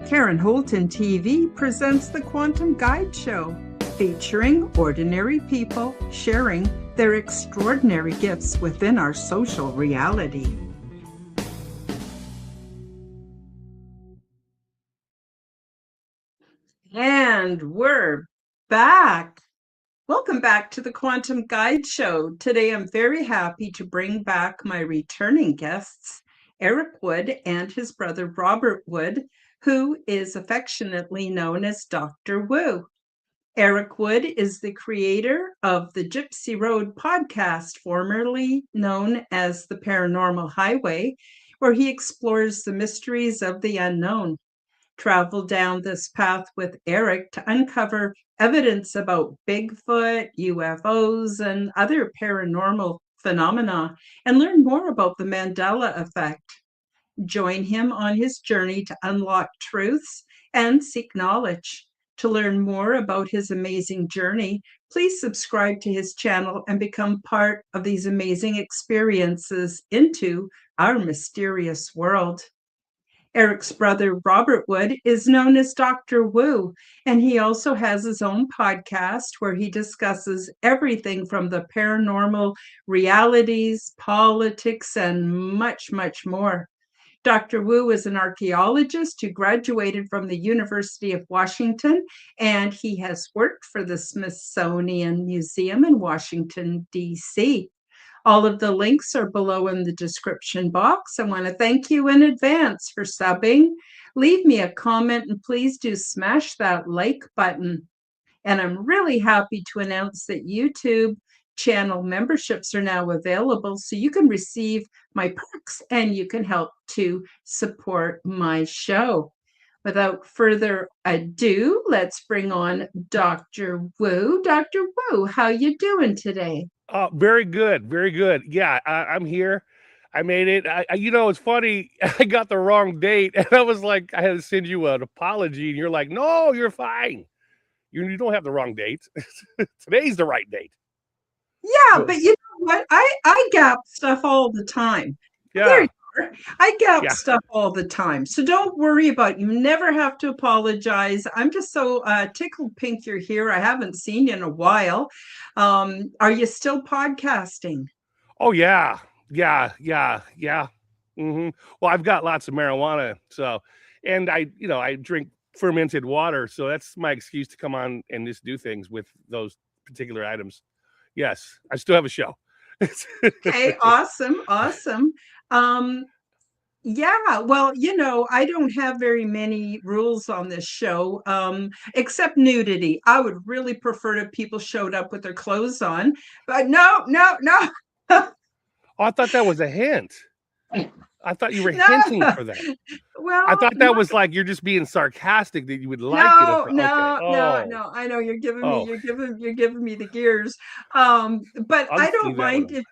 Karen Holton TV presents the Quantum Guide Show, featuring ordinary people sharing their extraordinary gifts within our social reality. And we're back. Welcome back to the Quantum Guide Show. Today I'm very happy to bring back my returning guests, Eric Wood and his brother Robert Wood, who is affectionately known as Dr. Wu. Eric Wood is the creator of the Gypsy Road podcast, formerly known as the Paranormal Highway, where he explores the mysteries of the unknown. Travel down this path with Eric to uncover evidence about Bigfoot, UFOs, and other paranormal phenomena, and learn more about the Mandela effect. Join him on his journey to unlock truths and seek knowledge. To learn more about his amazing journey, please subscribe to his channel and become part of these amazing experiences into our mysterious world. Eric's brother, Robert Wood, is known as Dr. Wu, and he also has his own podcast where he discusses everything from the paranormal realities, politics, and much, much more. Dr. Wu is an archaeologist who graduated from the University of Washington, and he has worked for the Smithsonian Museum in Washington, D.C. All of the links are below in the description box. I want to thank you in advance for subbing. Leave me a comment and please do smash that like button. And I'm really happy to announce that YouTube channel memberships are now available, so you can receive my perks and you can help to support my show. Without further ado, let's bring on Dr. Wu. Dr. Wu, how you doing today? Oh, very good. Very good. Yeah, I'm here. I made it. It's funny. I got the wrong date, and I was like, I had to send you an apology, and you're like, no, you're fine. You don't have the wrong date. Today's the right date. Yeah, but you know what? I gap stuff all the time. Yeah. There you are. I gap stuff all the time. So don't worry about it. You never have to apologize. I'm just so tickled pink you're here. I haven't seen you in a while. Are you still podcasting? Oh, yeah. Yeah. Mm-hmm. Well, I've got lots of marijuana. So, and I drink fermented water. So that's my excuse to come on and just do things with those particular items. Yes, I still have a show. Okay, awesome. Yeah, well, I don't have very many rules on this show, except nudity. I would really prefer if people showed up with their clothes on, but no. Oh, I thought that was a hint. I thought you were hinting for that. Well, I thought that was like you're just being sarcastic that you would like no, it. No. I know you're giving me the gears. But I don't mind if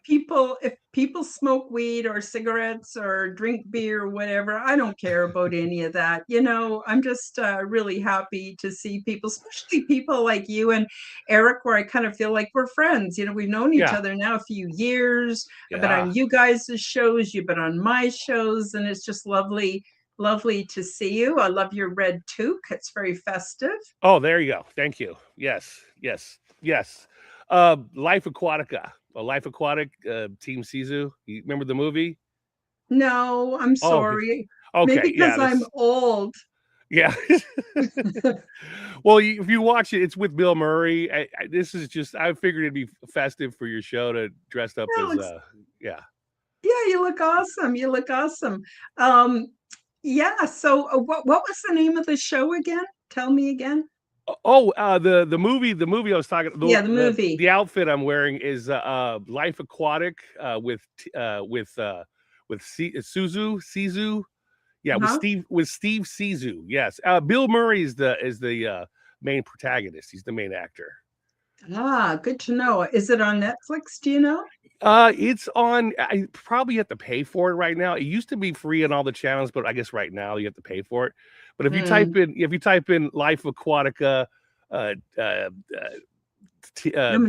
people smoke weed or cigarettes or drink beer or whatever. I don't care about any of that. I'm just really happy to see people, especially people like you and Eric, where I kind of feel like we're friends. We've known each other now a few years. I've been on you guys' shows, you've been on my shows, and it's just lovely to see you. I love your red toque. It's very festive. Oh, there you go. Thank you. Yes. Life Aquatica. Life Aquatic, Team Sisu. You remember the movie? No, I'm sorry. Okay. Maybe because I'm old. Yeah. Well, if you watch it, it's with Bill Murray. This is just, I figured it'd be festive for your show to dress up as, Yeah, you look awesome. Yeah. So what was the name of the show again? Tell me again. The movie I was talking. The movie. The outfit I'm wearing is Life Aquatic with Sisu. Yeah, with Steve Sisu. Yes. Bill Murray is the main protagonist. He's the main actor. Good to know. Is it on Netflix? Do you know? It's on. I probably have to pay for it right now. It used to be free on all the channels, but I guess right now you have to pay for it. But if you type in Life Aquatica, I'm going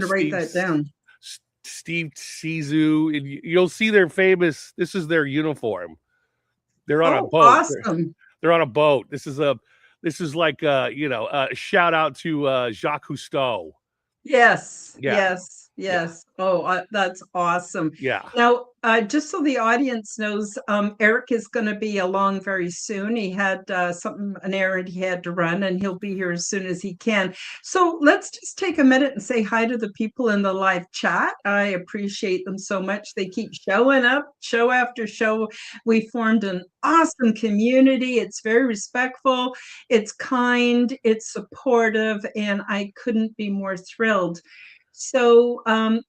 to write that down. Steve Sisu, and you'll see their famous. This is their uniform. They're on a boat. Awesome. They're on a boat. This is like a shout out to Jacques Cousteau. Yes, Yeah, yes, yeah, yes. Oh, that's awesome. yeah. Now, just so the audience knows, Eric is going to be along very soon. He had an errand he had to run, and he'll be here as soon as he can. So let's just take a minute and say hi to the people in the live chat. I appreciate them so much. They keep showing up show after show. We formed an awesome community. It's very respectful, it's kind, it's supportive, and I couldn't be more thrilled. So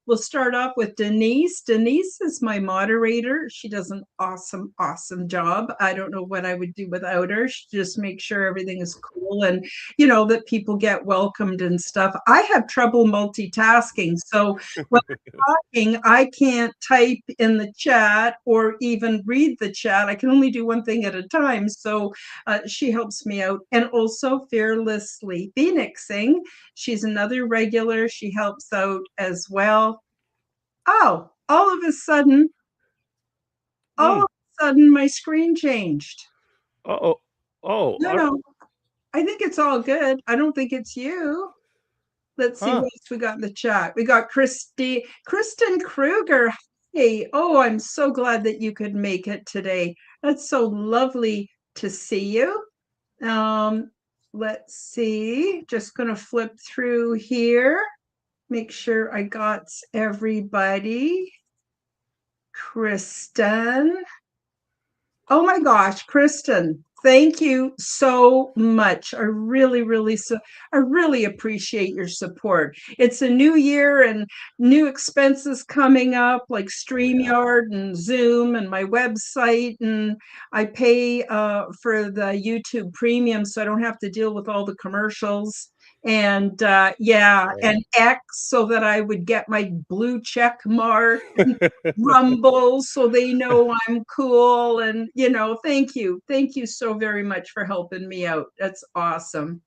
we'll start off with Denise. Denise is my moderator. She does an awesome, awesome job. I don't know what I would do without her. She just makes sure everything is cool and, that people get welcomed and stuff. I have trouble multitasking. So when I'm talking, I can't type in the chat or even read the chat. I can only do one thing at a time. So she helps me out. And also Fearlessly Phoenixing. She's another regular. She helps out as well. Oh, all of a sudden, my screen changed. Oh, No, I think it's all good. I don't think it's you. Let's see who else we got in the chat. We got Kristen Kruger. Hey, oh, I'm so glad that you could make it today. That's so lovely to see you. Let's see. Just going to flip through here. Make sure I got everybody. Kristen. Oh my gosh, Kristen, thank you so much. I really appreciate your support. It's a new year and new expenses coming up like StreamYard and Zoom and my website, and I pay for the YouTube Premium so I don't have to deal with all the commercials. And and X so that I would get my blue check mark. Rumble so they know I'm cool. And, thank you. Thank you so very much for helping me out. That's awesome.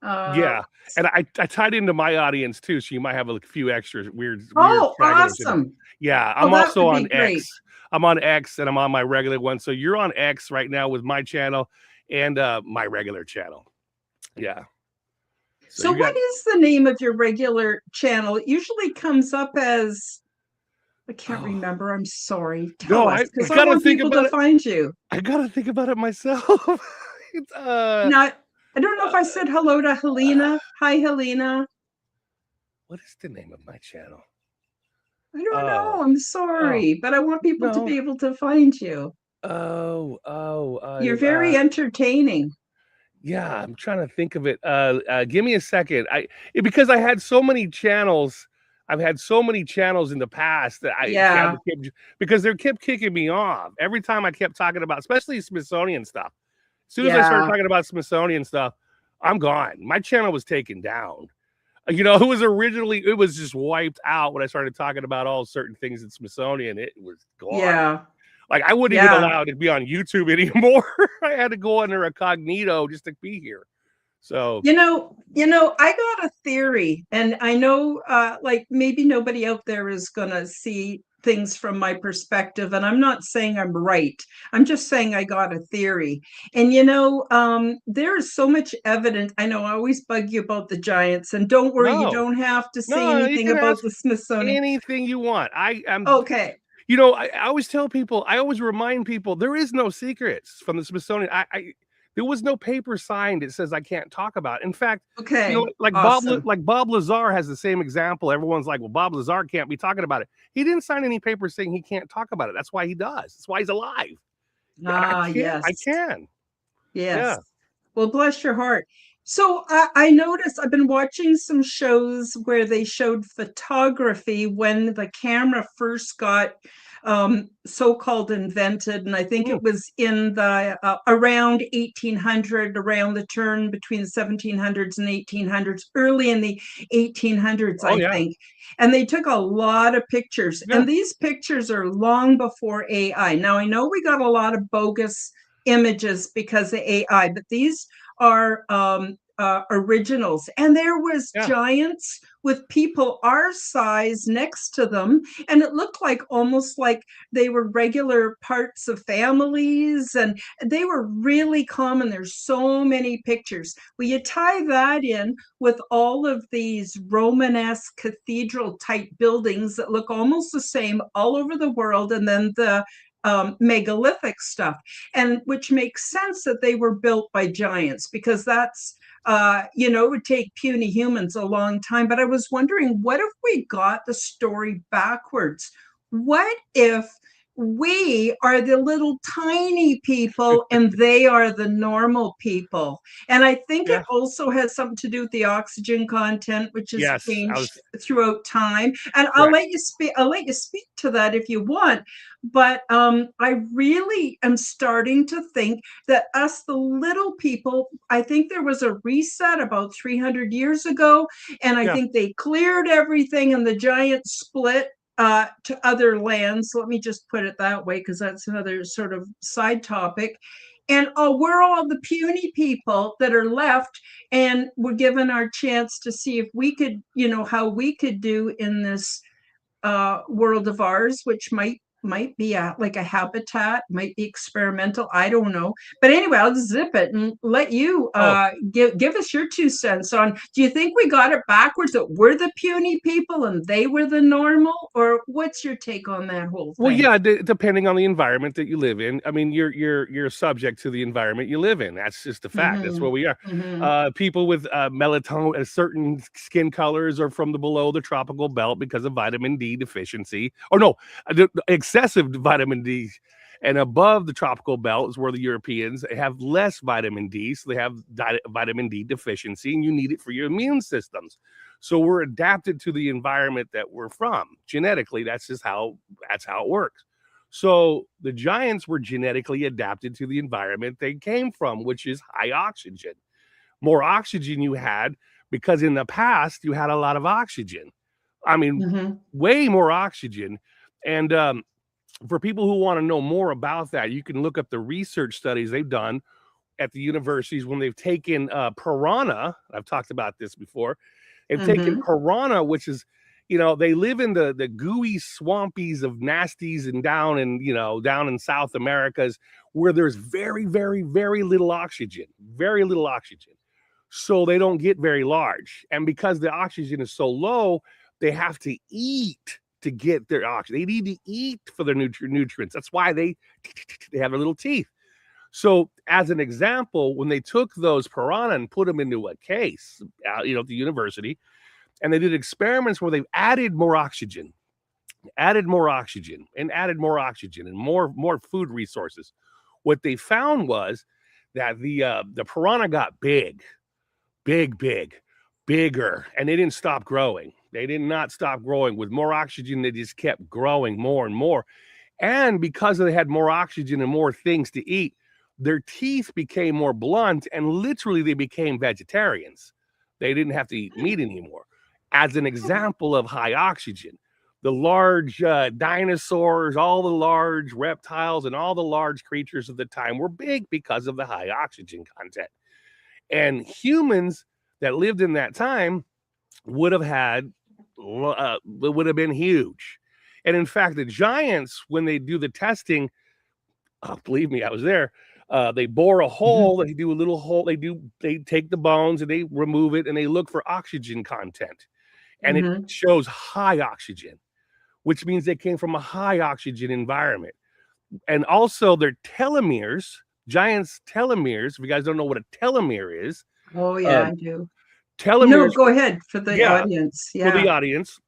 Yeah, and I tied into my audience too, so you might have a few extra weird Oh, stragglers in there. awesome. Yeah, Oh, I'm that also would be on great. X. I'm on X and I'm on my regular one. So you're on X right now with my channel and my regular channel. Yeah. So what is the name of your regular channel? It usually comes up as, I can't remember. I'm sorry. Tell us, I because I gotta want think people about to it. find you. I gotta think about it myself. It's Not, I don't know if I said hello to Helena. Hi, Helena. What is the name of my channel? I don't know. I'm sorry, but I want people to be able to find you. You're very entertaining. Yeah, I'm trying to think of it. Give me a second. Because I had so many channels. I've had so many channels in the past that because they kept kicking me off every time I kept talking about, especially Smithsonian stuff. As soon as I started talking about Smithsonian stuff, I'm gone. My channel was taken down. It was just wiped out when I started talking about all certain things in Smithsonian. It was gone. Yeah. Like I wouldn't even allow it to be on YouTube anymore. I had to go under incognito just to be here. So I got a theory, and I know like maybe nobody out there is gonna see things from my perspective, and I'm not saying I'm right. I'm just saying I got a theory. And there is so much evidence. I know I always bug you about the Giants, and don't worry, you don't have to say anything about the Smithsonian. Anything you want. I am okay. I always tell people, I always remind people, there is no secrets from the Smithsonian. There was no paper signed that says I can't talk about it. In fact, like awesome. Bob Lazar has the same example. Everyone's like, well, Bob Lazar can't be talking about it. He didn't sign any paper saying he can't talk about it. That's why he does. That's why he's alive. Yes. I can. Yes. Yeah. Well, bless your heart. So I noticed I've been watching some shows where they showed photography when the camera first got so-called invented, and I think it was in the around 1800, around the turn between the 1700s and 1800s, early in the 1800s, I think. And they took a lot of pictures, and these pictures are long before AI. Now, I know we got a lot of bogus images because of AI, but these are originals, and there was Yeah. giants with people our size next to them, and it looked like almost like they were regular parts of families, and they were really common. There's so many pictures. Well, you tie that in with all of these Romanesque cathedral type buildings that look almost the same all over the world, and then the megalithic stuff, and which makes sense that they were built by giants, because that's it would take puny humans a long time. But I was wondering, what if we got the story backwards? What if we are the little tiny people and they are the normal people? And I think it Yeah. also has something to do with the oxygen content, which has Yes. I changed was throughout time. And I'll correct. let you speak. I'll let you speak to that if you want. But I really am starting to think that us, the little people, I think there was a reset about 300 years ago, and I Yeah. think they cleared everything, and the giants split to other lands. Let me just put it that way, because that's another sort of side topic. And we're all the puny people that are left, and we're given our chance to see if we could, how we could do in this world of ours, which might be like a habitat, might be experimental. I don't know. But anyway, I'll just zip it and let you Oh, give us your 2 cents on. Do you think we got it backwards, that we're the puny people and they were the normal, or what's your take on that whole well, thing? yeah, depending on the environment that you live in. I mean, you're subject to the environment you live in. That's just a fact. That's Mm-hmm. what we are. Mm-hmm. People with melatonin, certain skin colors are from the below the tropical belt because of vitamin D deficiency. Or no, excessive vitamin D. And above the tropical belt is where the Europeans have less vitamin D, so they have vitamin D deficiency, and you need it for your immune systems. So we're adapted to the environment that we're from genetically. That's how it works. So the giants were genetically adapted to the environment they came from, which is high oxygen. More oxygen you had because in the past you had a lot of oxygen. I mean, Mm-hmm. way more oxygen. And for people who want to know more about that, you can look up the research studies they've done at the universities when they've taken piranha. I've talked about this before. They've taken Mm-hmm. piranha, which is, they live in the gooey swampies of nasties and down in South Americas where there's very, very, very little oxygen. So they don't get very large. And because the oxygen is so low, they have to eat to get their oxygen. They need to eat for their nutrients. That's why they have their little teeth. So, as an example, when they took those piranha and put them into a case, at the university, and they did experiments where they've added more oxygen, and more food resources. What they found was that the piranha got big, bigger, and they didn't stop growing. They did not stop growing. With more oxygen, they just kept growing more and more. And because they had more oxygen and more things to eat, their teeth became more blunt and literally they became vegetarians. They didn't have to eat meat anymore. As an example of high oxygen, the large dinosaurs, all the large reptiles, and all the large creatures of the time were big because of the high oxygen content. And humans that lived in that time would have would have been huge. And in fact, the giants, when they do the testing, believe me, I was there. They bore a Mm-hmm. hole. They do a little hole. They take the bones and they remove it and they look for oxygen content, and it Mm-hmm. shows high oxygen, which means they came from a high oxygen environment. And also their telomeres, giants' telomeres. If you guys don't know what a telomere is, Oh yeah, um, I do. No, telomeres. go ahead for the Yeah, audience. for the Yeah. audience,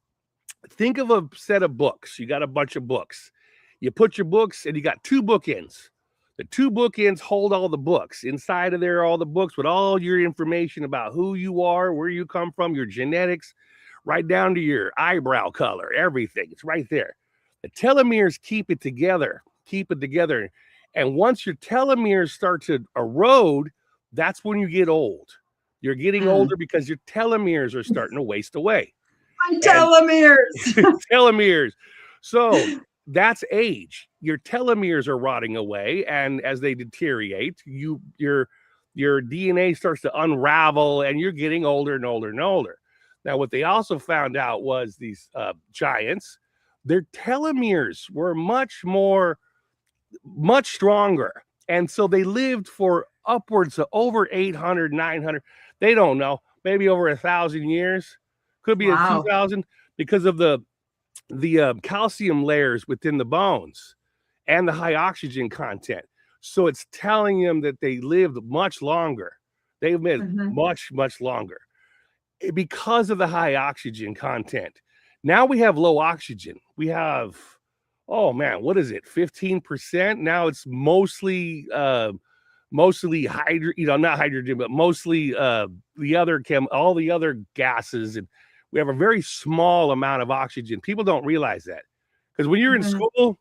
think of a set of books. You got a bunch of books. You put your books and you got two bookends. The two bookends hold all the books. Inside of there are all the books with all your information about who you are, where you come from, your genetics, right down to your eyebrow color, everything. It's right there. The telomeres keep it together, And once your telomeres start to erode, that's when you get old. You're getting Mm. older because your telomeres are starting to waste away. My And telomeres. telomeres. So that's age. Your telomeres are rotting away, and as they deteriorate, your DNA starts to unravel, and you're getting older and older and older. Now, what they also found out was these giants, their telomeres were much stronger. And so they lived for upwards of over 800, 900. They don't know, maybe over 1,000 years, could be a 2,000, because of the calcium layers within the bones and the high oxygen content. So it's telling them that they lived much longer. They lived much, much longer because of the high oxygen content. Now we have low oxygen. We have, oh man, what is it? 15%. Now it's mostly hydrogen, not hydrogen, but mostly the other all the other gases, and we have a very small amount of oxygen. People don't realize that, because when you're in school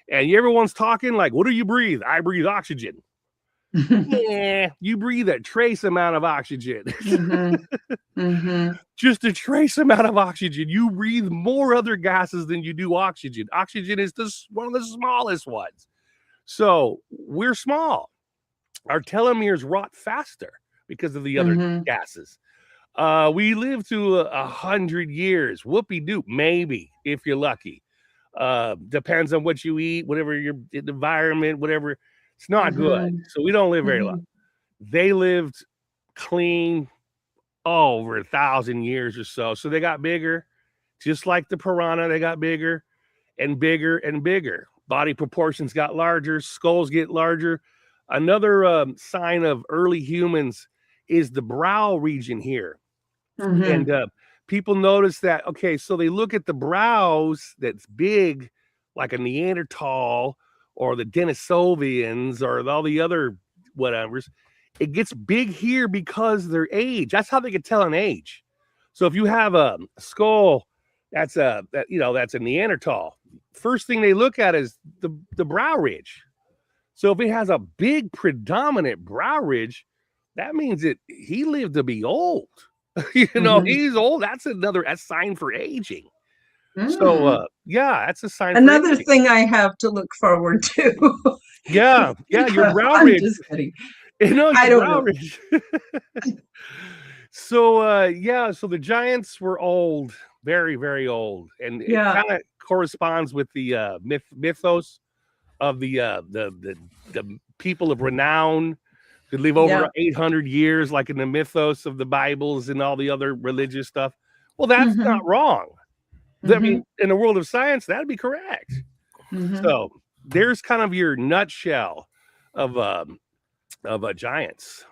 and everyone's talking like, what do you breathe? I breathe oxygen. Yeah, you breathe a trace amount of oxygen. Just a trace amount of oxygen. You breathe more other gases than you do oxygen. Oxygen is one of the smallest ones. So we're small. Our telomeres rot faster because of the other gases. We live to 100 years. Whoopie-doo, maybe, if you're lucky. Depends on what you eat, whatever your environment, whatever. It's not good. So we don't live very long. They lived clean over 1,000 years or so. So they got bigger, just like the piranha. They got bigger and bigger and bigger. Body proportions got larger. Skulls get larger. Another sign of early humans is the brow region here. And people notice that, okay, so they look at the brows that's big, like a Neanderthal or the Denisovians or all the other whatevers. It gets big here because their age. That's how they can tell an age. So if you have a skull that's a Neanderthal, first thing they look at is the brow ridge. So if it has a big predominant brow ridge, that means that he lived to be old. He's old. That's a sign for aging. So yeah, that's a sign. Another thing I have to look forward to. Yeah, your brow I'm ridge. just kidding. I don't know. So so the giants were old, very, very old, and it kind of corresponds with the mythos of the people of renown could live over 800 years, like in the mythos of the Bibles and all the other religious stuff. Well, that's not wrong. I mean, in the world of science, that'd be correct. So there's kind of your nutshell of giants.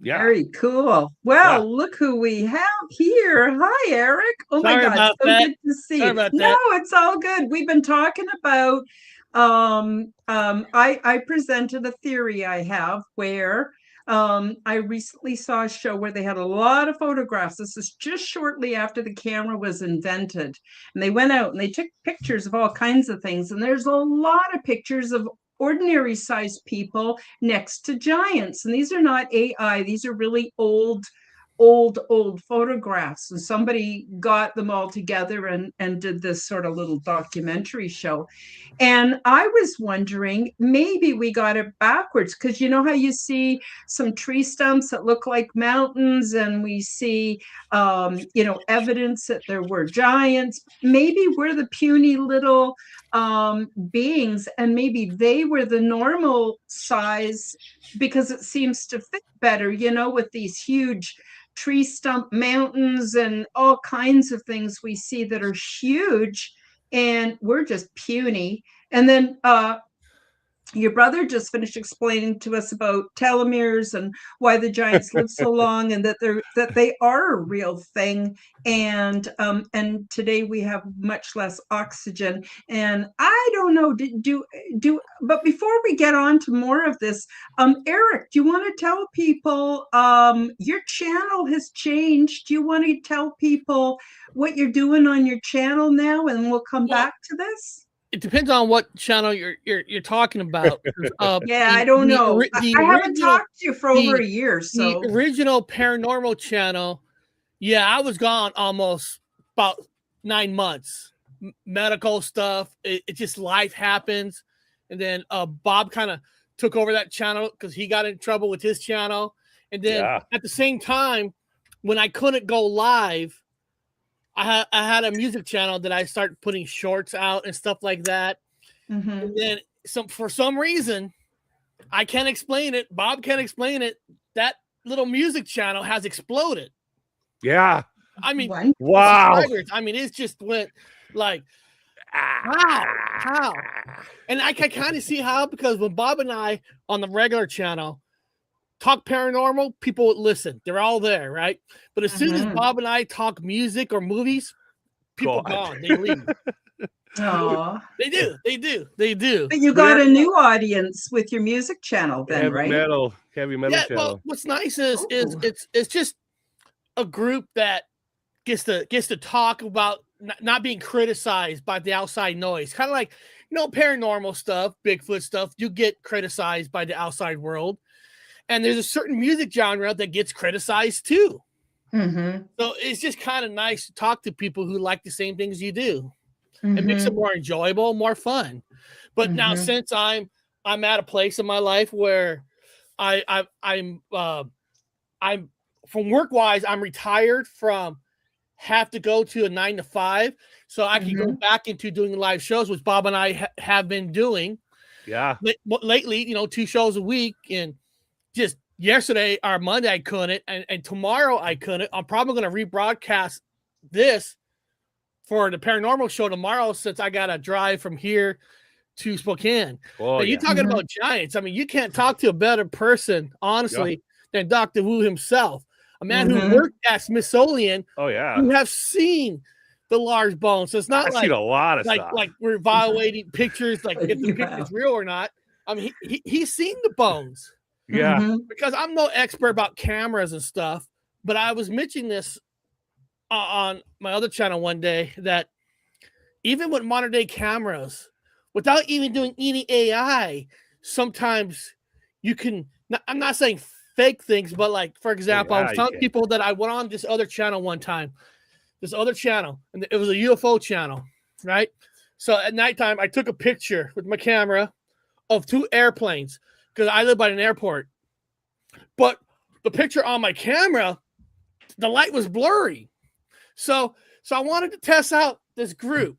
Yeah. Very cool. Well, look who we have here. Hi, Eric. Oh my God, so good to see you. No, it's all good. We've been talking about I presented a theory I have where I recently saw a show where they had a lot of photographs. This is just shortly after the camera was invented. And they went out and they took pictures of all kinds of things. And there's a lot of pictures of ordinary sized people next to giants. And these are not AI. These are really old photographs, and somebody got them all together and did this sort of little documentary show. And I was wondering, maybe we got it backwards, because you know how you see some tree stumps that look like mountains, and we see evidence that there were giants. Maybe we're the puny little beings, and maybe they were the normal size because it seems to fit better, with these huge tree stump mountains and all kinds of things we see that are huge, and we're just puny. And then your brother just finished explaining to us about telomeres and why the giants live so long, and that they are a real thing. And today we have much less oxygen. And I don't know, but before we get on to more of this, Eric, do you want to tell people your channel has changed? Do you want to tell people what you're doing on your channel now, and we'll come back to this? It depends on what channel you're talking about. I don't know. I haven't talked to you for over a year. So the original paranormal channel, I was gone almost about 9 months. Medical stuff. It just, life happens, and then Bob kind of took over that channel because he got in trouble with his channel, And then Yeah. at the same time, when I couldn't go live, I had a music channel that I started putting shorts out and stuff like that. Mm-hmm. And then for some reason, I can't explain it. Bob can't explain it. That little music channel has exploded. Yeah. I mean, wow. subscribers. I mean, it just went like, how? And I can kind of see how, because when Bob and I on the regular channel talk paranormal, people would listen. They're all there, right? But as soon as Bob and I talk music or movies, people gone. They leave. Oh, They do. But you got a new audience with your music channel then, heavy right? Heavy metal channel. Well, what's nice is it's just a group that gets to talk about not being criticized by the outside noise. Kind of like, paranormal stuff, Bigfoot stuff, you get criticized by the outside world. And there's a certain music genre that gets criticized too. Mm-hmm. So it's just kind of nice to talk to people who like the same things you do. It makes it more enjoyable, more fun. But now, since I'm at a place in my life where I'm from work wise, I'm retired from have to go to a 9 to 5, so I can go back into doing live shows, which Bob and I have been doing. Yeah. Lately, 2 shows a week, and just yesterday or Monday I couldn't, and tomorrow I couldn't. I'm probably going to rebroadcast this for the paranormal show tomorrow, since I got to drive from here to Spokane. Oh, you're talking about giants. I mean, you can't talk to a better person, honestly, than Dr. Wu himself. A man who worked at Smithsonian. Oh, yeah. Who have seen the large bones. So it's not I've like seen a lot of stuff. Like we're evaluating pictures, like if the picture's real or not. I mean, he's seen the bones. Yeah. Because I'm no expert about cameras and stuff, but I was mentioning this on my other channel one day, that even with modern day cameras, without even doing any AI, sometimes you can, I'm not saying fake things, but like, for example, I was telling people that I went on this other channel one time, and it was a UFO channel, right? So at nighttime, I took a picture with my camera of 2 airplanes, because I live by an airport. But the picture on my camera, the light was blurry. So I wanted to test out this group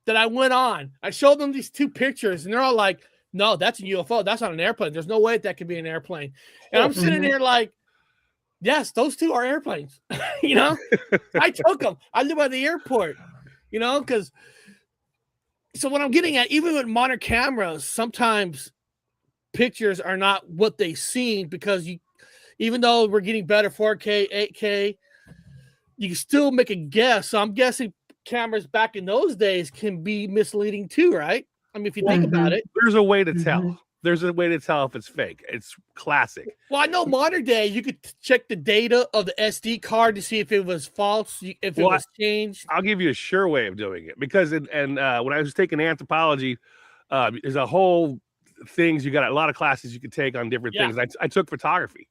that I went on. I showed them these 2 pictures, and they're all like, no, that's a UFO. That's not an airplane. There's no way that could be an airplane. And I'm sitting here like, yes, those 2 are airplanes. I took them. I live by the airport, because. So what I'm getting at, even with modern cameras, sometimes pictures are not what they seem, because even though we're getting better 4K, 8K, you can still make a guess. So I'm guessing cameras back in those days can be misleading too, right? I mean, if you think about it. There's a way to tell. There's a way to tell if it's fake. It's classic. Well, I know modern day, you could check the data of the SD card to see if it was false, if it was changed. I'll give you a sure way of doing it, because when I was taking anthropology, there's a whole things. You got a lot of classes you could take on different things. I took photography.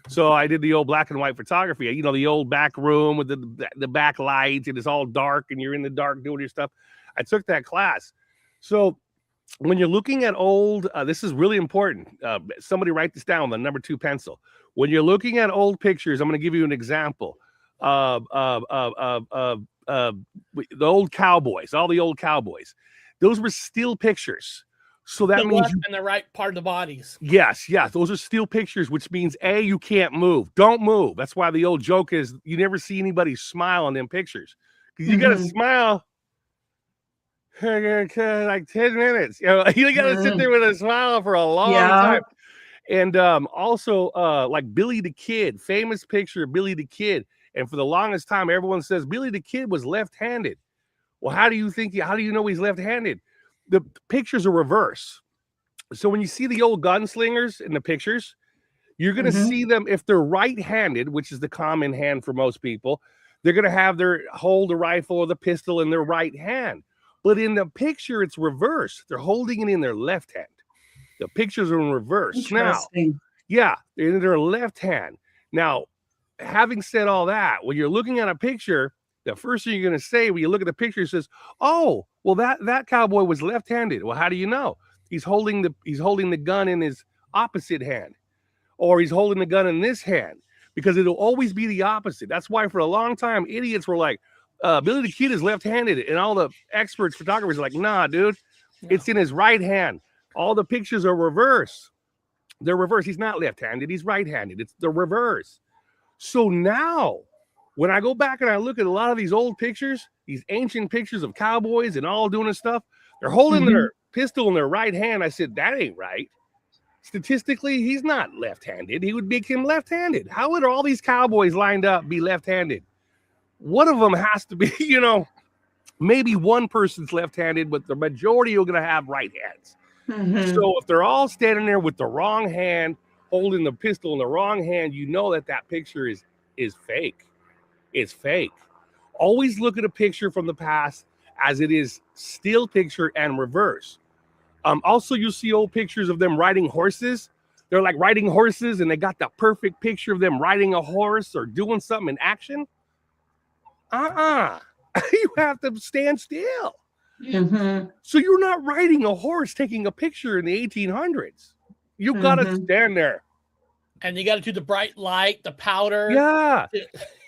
So I did the old black and white photography, the old back room with the back lights, and it's all dark and you're in the dark doing your stuff. I took that class. So when you're looking at old, this is really important. Somebody write this down, the number 2 pencil. When you're looking at old pictures, I'm going to give you an example. The old cowboys, all the old cowboys, those were still pictures. So that means in the right part of the bodies. Yes. Those are still pictures, which means you can't move. Don't move. That's why the old joke is you never see anybody smile on them pictures, because you got to smile like 10 minutes. You got to sit there with a smile for a long time. And also like Billy the Kid, famous picture of Billy the Kid. And for the longest time, everyone says Billy the Kid was left-handed. Well, how do you know he's left-handed? The pictures are reverse. So when you see the old gunslingers in the pictures, you're going to see them, if they're right-handed, which is the common hand for most people, they're going to hold the rifle or the pistol in their right hand. But in the picture, it's reverse. They're holding it in their left hand. The pictures are in reverse. Now, they're in their left hand. Now, having said all that, when you're looking at a picture, the first thing you're going to say when you look at the picture says, "Oh, well, that cowboy was left-handed." Well, how do you know? He's holding the gun in his opposite hand. or he's holding the gun in this hand, because it'll always be the opposite. That's why for a long time, idiots were like, Billy the Kid is left-handed, and all the experts, photographers are like, nah, dude, it's in his right hand. All the pictures are reverse. They're reverse. He's not left-handed. He's right-handed. It's the reverse. So now, when I go back and I look at a lot of these old pictures, these ancient pictures of cowboys and all doing this stuff, they're holding their pistol in their right hand. I said, that ain't right. Statistically, he's not left-handed. He would make him left-handed. How would all these cowboys lined up be left-handed? One of them has to be, maybe one person's left-handed, but the majority are going to have right hands. So if they're all standing there with the wrong hand, holding the pistol in the wrong hand, you know that picture is fake. It's fake. Always look at a picture from the past as it is still picture and reverse. Also, you'll see old pictures of them riding horses. They're like riding horses, and they got the perfect picture of them riding a horse or doing something in action. You have to stand still. So you're not riding a horse taking a picture in the 1800s. You got to stand there. And you got to do the bright light, the powder.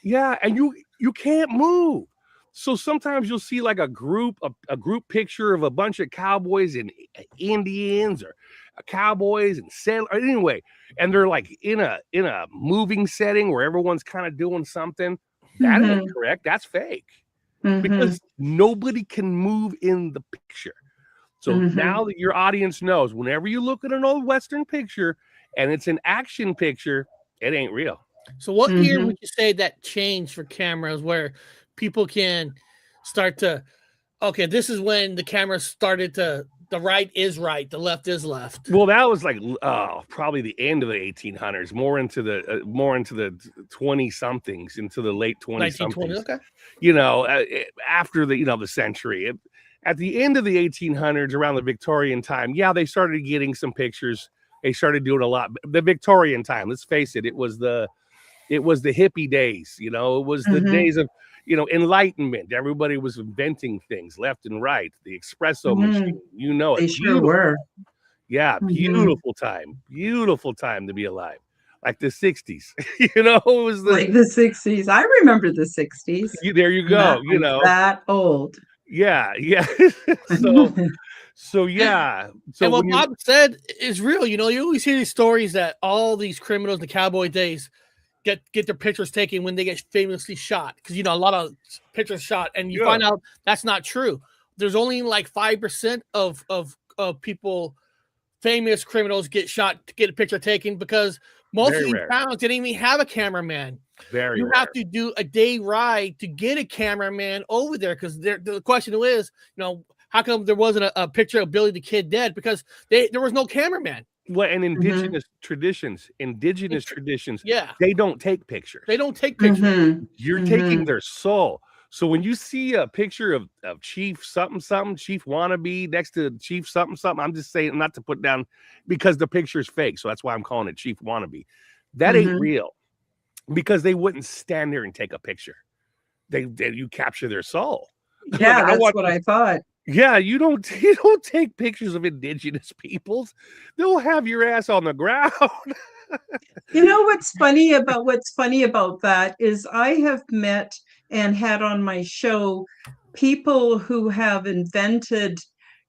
Yeah. And you can't move. So sometimes you'll see like a group picture of a bunch of cowboys and Indians, or cowboys and sailors. Anyway, and they're like in a moving setting where everyone's kind of doing something. That ain't correct. That's fake. Because nobody can move in the picture. So now that your audience knows, whenever you look at an old Western picture and it's an action picture, it ain't real. So what year would you say that changed for cameras, where people can start to, okay, this is when the camera started to, the right is right, the left is left? Well, that was like probably the end of the 1800s, more into the 20-somethings, into the late 20-somethings. Okay. After the century. At the end of the 1800s, around the Victorian time, they started getting some pictures. They started doing a lot. The Victorian time, let's face it, it was the hippie days. It was the days of enlightenment. Everybody was inventing things left and right. The espresso machine, They sure were. Yeah, beautiful time to be alive. Like the 60s, it was like the 60s. I remember the 60s. There you go. That old. Yeah. So yeah. So and what Bob said is real. You always hear these stories that all these criminals in the cowboy days get their pictures taken when they get famously shot, because a lot of pictures shot, and you find out that's not true. There's only like 5% of people, famous criminals, get shot to get a picture taken, because most of these towns didn't even have a cameraman. You have to do a day ride to get a cameraman over there, because the question is, how come there wasn't a picture of Billy the Kid dead? Because there was no cameraman. Well, and indigenous traditions, they don't take pictures. You're taking their soul. So when you see a picture of Chief something, Chief wannabe next to Chief something, I'm just saying, not to put down, because the picture's fake. So that's why I'm calling it Chief wannabe. That ain't real, because they wouldn't stand there and take a picture. You capture their soul. Yeah, that's what I thought. Yeah, you don't take pictures of indigenous peoples. They'll have your ass on the ground. What's funny about that is I have met and had on my show people who have invented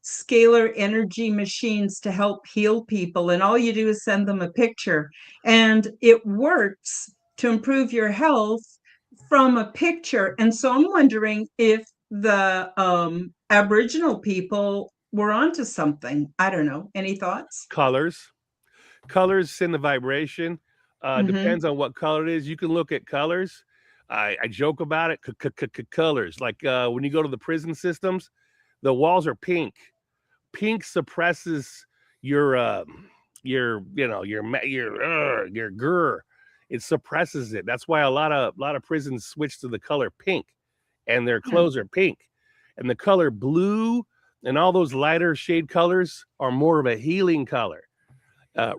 scalar energy machines to help heal people, and all you do is send them a picture, and it works to improve your health from a picture. And so I'm wondering if the Aboriginal people were onto something. I don't know. Any thoughts? Colors send the vibration. Depends on what color it is. You can look at colors. I joke about it. Colors, like when you go to the prison systems, the walls are pink. Pink suppresses your grr. It suppresses it. That's why a lot of prisons switch to the color pink, and their clothes are pink. And the color blue and all those lighter shade colors are more of a healing color.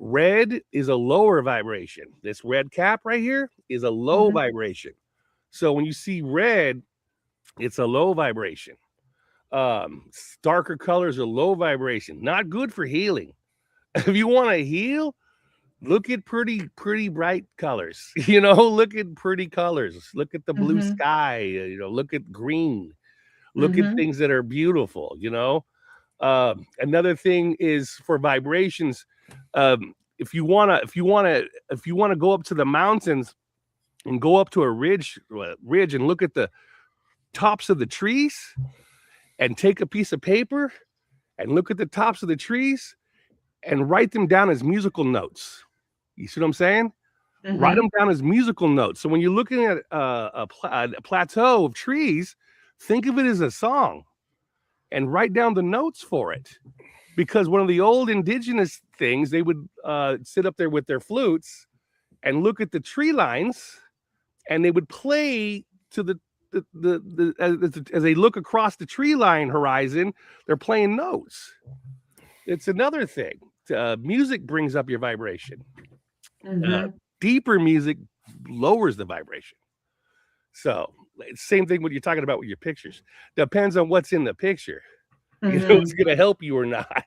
Red is a lower vibration. This red cap right here is a low vibration. So when you see red, it's a low vibration. Darker colors are low vibration. Not good for healing. If you want to heal, look at pretty bright colors. You know, look at pretty colors. Look at the blue Mhm. sky. You know, look at green. Look at Mhm. things that are beautiful. You know, another thing is for vibrations. If you wanna go up to the mountains and go up to a ridge and look at the tops of the trees and take a piece of paper and look at the tops of the trees and write them down as musical notes. You see what I'm saying? Write Mhm. them down as musical notes. So when you're looking at a plateau of trees, think of it as a song and write down the notes for it. Because one of the old indigenous things, they would sit up there with their flutes and look at the tree lines, and they would play to as they look across the tree line horizon, they're playing notes. It's another thing. Music brings up your vibration. Mhm. Deeper music lowers the vibration. So same thing when you're talking about with your pictures. Depends on what's in the picture. You know, it's Mhm. going to help you or not.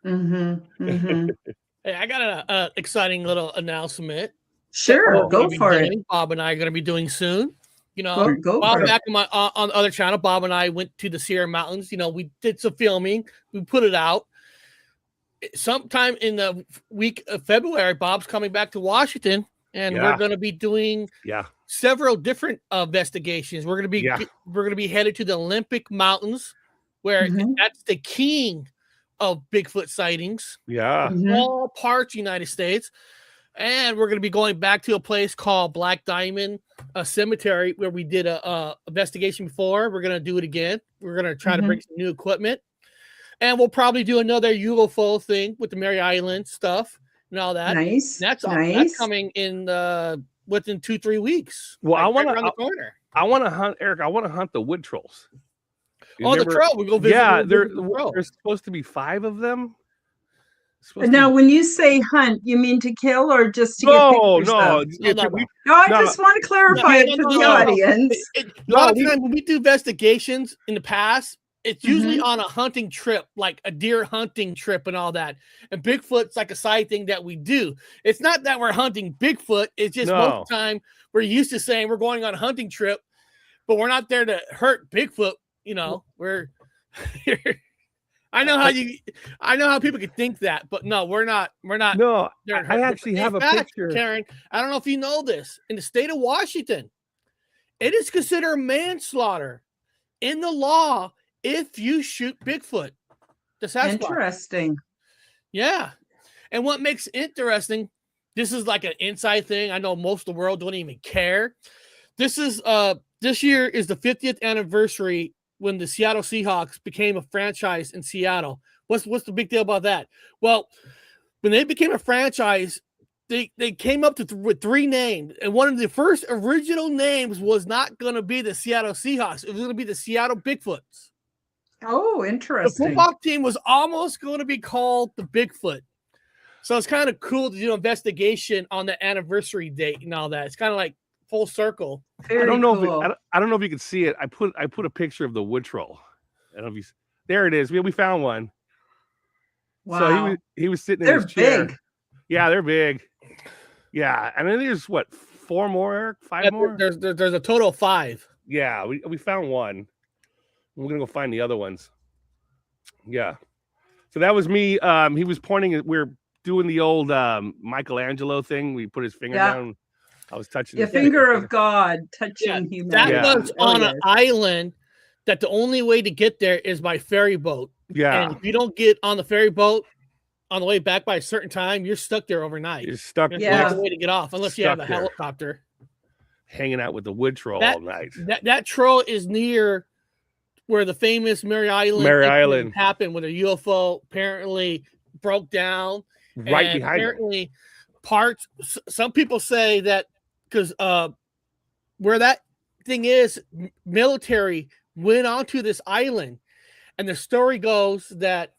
Mhm. Mhm. Hey, I got an exciting little announcement that Sure, we're going to go be for it. doing. Bob and I are going to be doing soon. You know, Go while for it. back in my on the other channel, Bob and I went to the Sierra Mountains. You know, we did some filming. We put it out. Sometime in the week of February, Bob's coming back to Washington, and we're Yeah. going to be doing Yeah. several different investigations. We're going to be headed to the Olympic Mountains, where Mhm. that's the king of Bigfoot sightings. Yeah. Mhm. All parts United States. And we're going to be going back to a place called Black Diamond Cemetery, where we did a investigation before. We're going to do it again. We're going to try to bring Mhm. some new equipment, and we'll probably do another UFO thing with the Mary Island stuff and all that. Nice. That's Nice. coming in within 2-3 weeks. Well, like I want right around the to corner. I want to hunt, Eric. I want to hunt the wood trolls. You Oh, the remember? troll. We go visit. Yeah, We'll visit the troll. there's supposed to be 5 of them. Supposed to Now, be when you say hunt, you mean to kill or just to get no, pictures no, of? No, no, no. No, I no, just want to clarify it for the No. audience. A lot of we- times when we do investigations in the past, it's usually Mhm. on a hunting trip, like a deer hunting trip and all that. And Bigfoot's like a side thing that we do. It's not that we're hunting Bigfoot. It's just most no. of the time we're used to saying we're going on a hunting trip, but we're not there to hurt Bigfoot. You know, we're. I know how people could think that, but no, we're not. We're not. No, there to I hurt actually Bigfoot. have In a fact, picture. Karen, I don't know if you know this. In the state of Washington, it is considered manslaughter in the law if you shoot Bigfoot, the Sasquatch. Interesting. Yeah. And what makes it interesting, this is like an inside thing. I know most of the world don't even care. This year is the 50th anniversary when the Seattle Seahawks became a franchise in Seattle. What's the big deal about that? Well, when they became a franchise, they came up with 3 names, and one of the first original names was not going to be the Seattle Seahawks. It was going to be the Seattle Bigfoots. Oh, The interesting. football team was almost going to be called the Bigfoot. So it's kind of cool to do an investigation on the anniversary date and all that. It's kind of like full circle. Very I don't know cool. if I don't know if you can see it. I put a picture of the wood troll. I don't know if you. There it is. We found one. Wow. So he was sitting in They're his chair. big. Yeah, they're big. Yeah, and then there's what, 4 more, Eric? 5 more? There's a total of 5. Yeah, we found one. We're gonna go find the other ones. Yeah. So that was me. He was pointing. We're doing the old Michelangelo thing. We put his finger down. I was touching the his finger of God touching humanity. That was on an island that the only way to get there is by ferry boat. Yeah. And if you don't get on the ferry boat on the way back by a certain time, you're stuck there overnight. You're stuck. There's no way to get off unless you have a there. helicopter. Hanging out with the wood troll all night. That troll is near where the famous Mary Island happened, where the UFO apparently broke down. Right behind apparently parts. Some people say that because where that thing is, military went onto this island, and the story goes that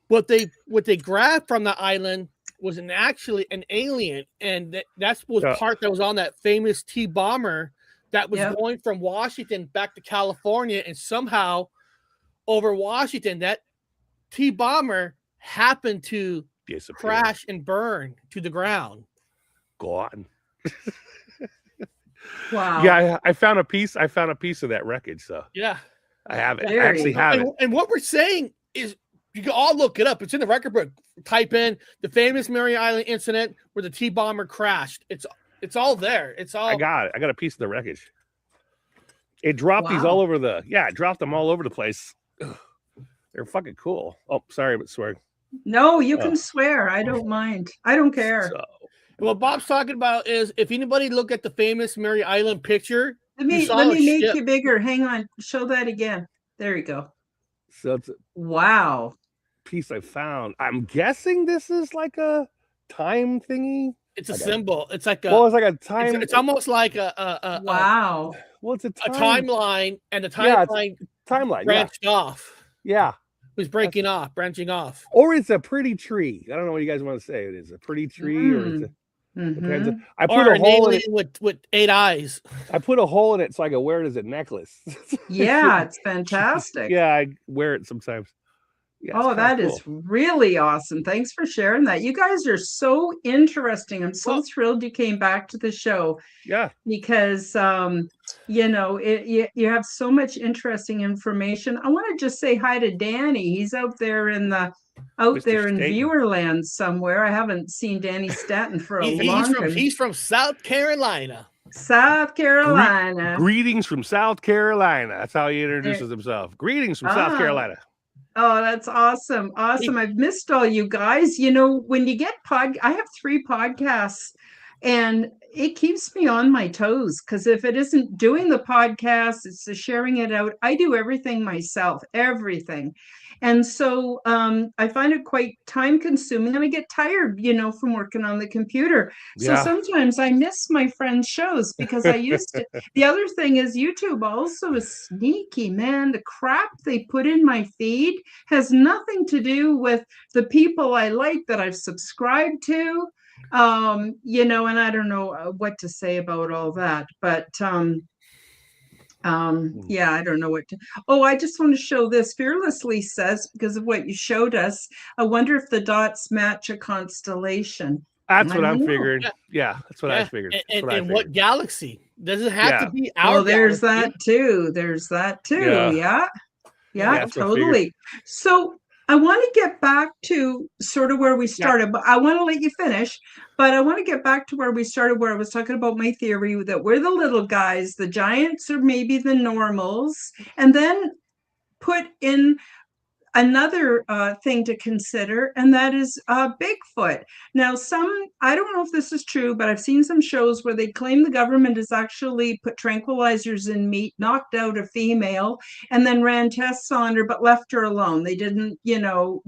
what they grabbed from the island was actually an alien, and that's was part that was on that famous T-bomber that was going from Washington back to California, and somehow over Washington that T-bomber happened to disappear, crash and burn to the ground. gone. Wow. Yeah, I found a piece. I found a piece of that wreckage. So Yeah, I have it. I Very actually have it. and what we're saying is, you can all look it up. It's in the record book. Type in the famous Mary Island incident where the T-bomber crashed. It's all there. It's all. I got it. I got a piece of the wreckage. It dropped these Wow. all over the. Yeah, it dropped them all over the place. Ugh. They're fucking cool. Oh, sorry, but swearing. No, you can swear. I don't mind. I don't care. So, What Bob's talking about is, if anybody look at the famous Mary Island picture, Let me make you bigger. Hang on. Show that again. There you go. so it's a Wow. piece I found. I'm guessing this is like a time thingy. It's a symbol. It's like a. Well, it's like a time. It's almost like a Wow. Well, it's a timeline, and the Yeah, timeline timeline. branched off. Yeah. It was branching off. Or it's a pretty tree. I don't know what you guys want to say. It is a pretty tree, or it's a, depends. Mhm. I put Or a an hole in it. alien with 8 eyes. I put a hole in it so I can wear it as a necklace. Yeah, it's fantastic. Yeah, I wear it sometimes. Yeah, Oh, it's that kinda is cool. really awesome. Thanks for sharing that. You guys are so interesting. I'm so thrilled you came back to the show. Yeah. Because you know, you have so much interesting information. I want to just say hi to Danny. He's out there in Mr. Staten. Viewerland somewhere. I haven't seen Danny Staten for a long time. He's from South Carolina. South Carolina. Greetings from South Carolina. That's how he introduces himself. Greetings from South Carolina. Oh, that's awesome. Awesome. I've missed all you guys. You know, when you get I have 3 podcasts, and it keeps me on my toes, because if it isn't doing the podcast, it's the sharing it out. I do everything myself, everything. And so I find it quite time consuming, and I get tired, you know, from working on the computer. So sometimes I miss my friends' shows because I used to. The other thing is YouTube also is sneaky, man. The crap they put in my feed has nothing to do with the people I like that I've subscribed to. You know, and I don't know what to say about all that, but yeah, I don't know what to. Oh, I just want to show this. Fearlessly says, because of what you showed us, I wonder if the dots match a constellation. That's what I'm figuring. Yeah, that's what I figured. And what galaxy? Does it have to be our Oh, there's galaxy? that too. There's that too. Yeah, totally. So I want to get back to sort of where we started, but I want to let you finish. But I want to get back to where we started, where I was talking about my theory that we're the little guys, the giants are maybe the normals, and then put in another thing to consider, and that is Bigfoot. Now, I don't know if this is true, but I've seen some shows where they claim the government has actually put tranquilizers in meat, knocked out a female, and then ran tests on her, but left her alone. They didn't, you know,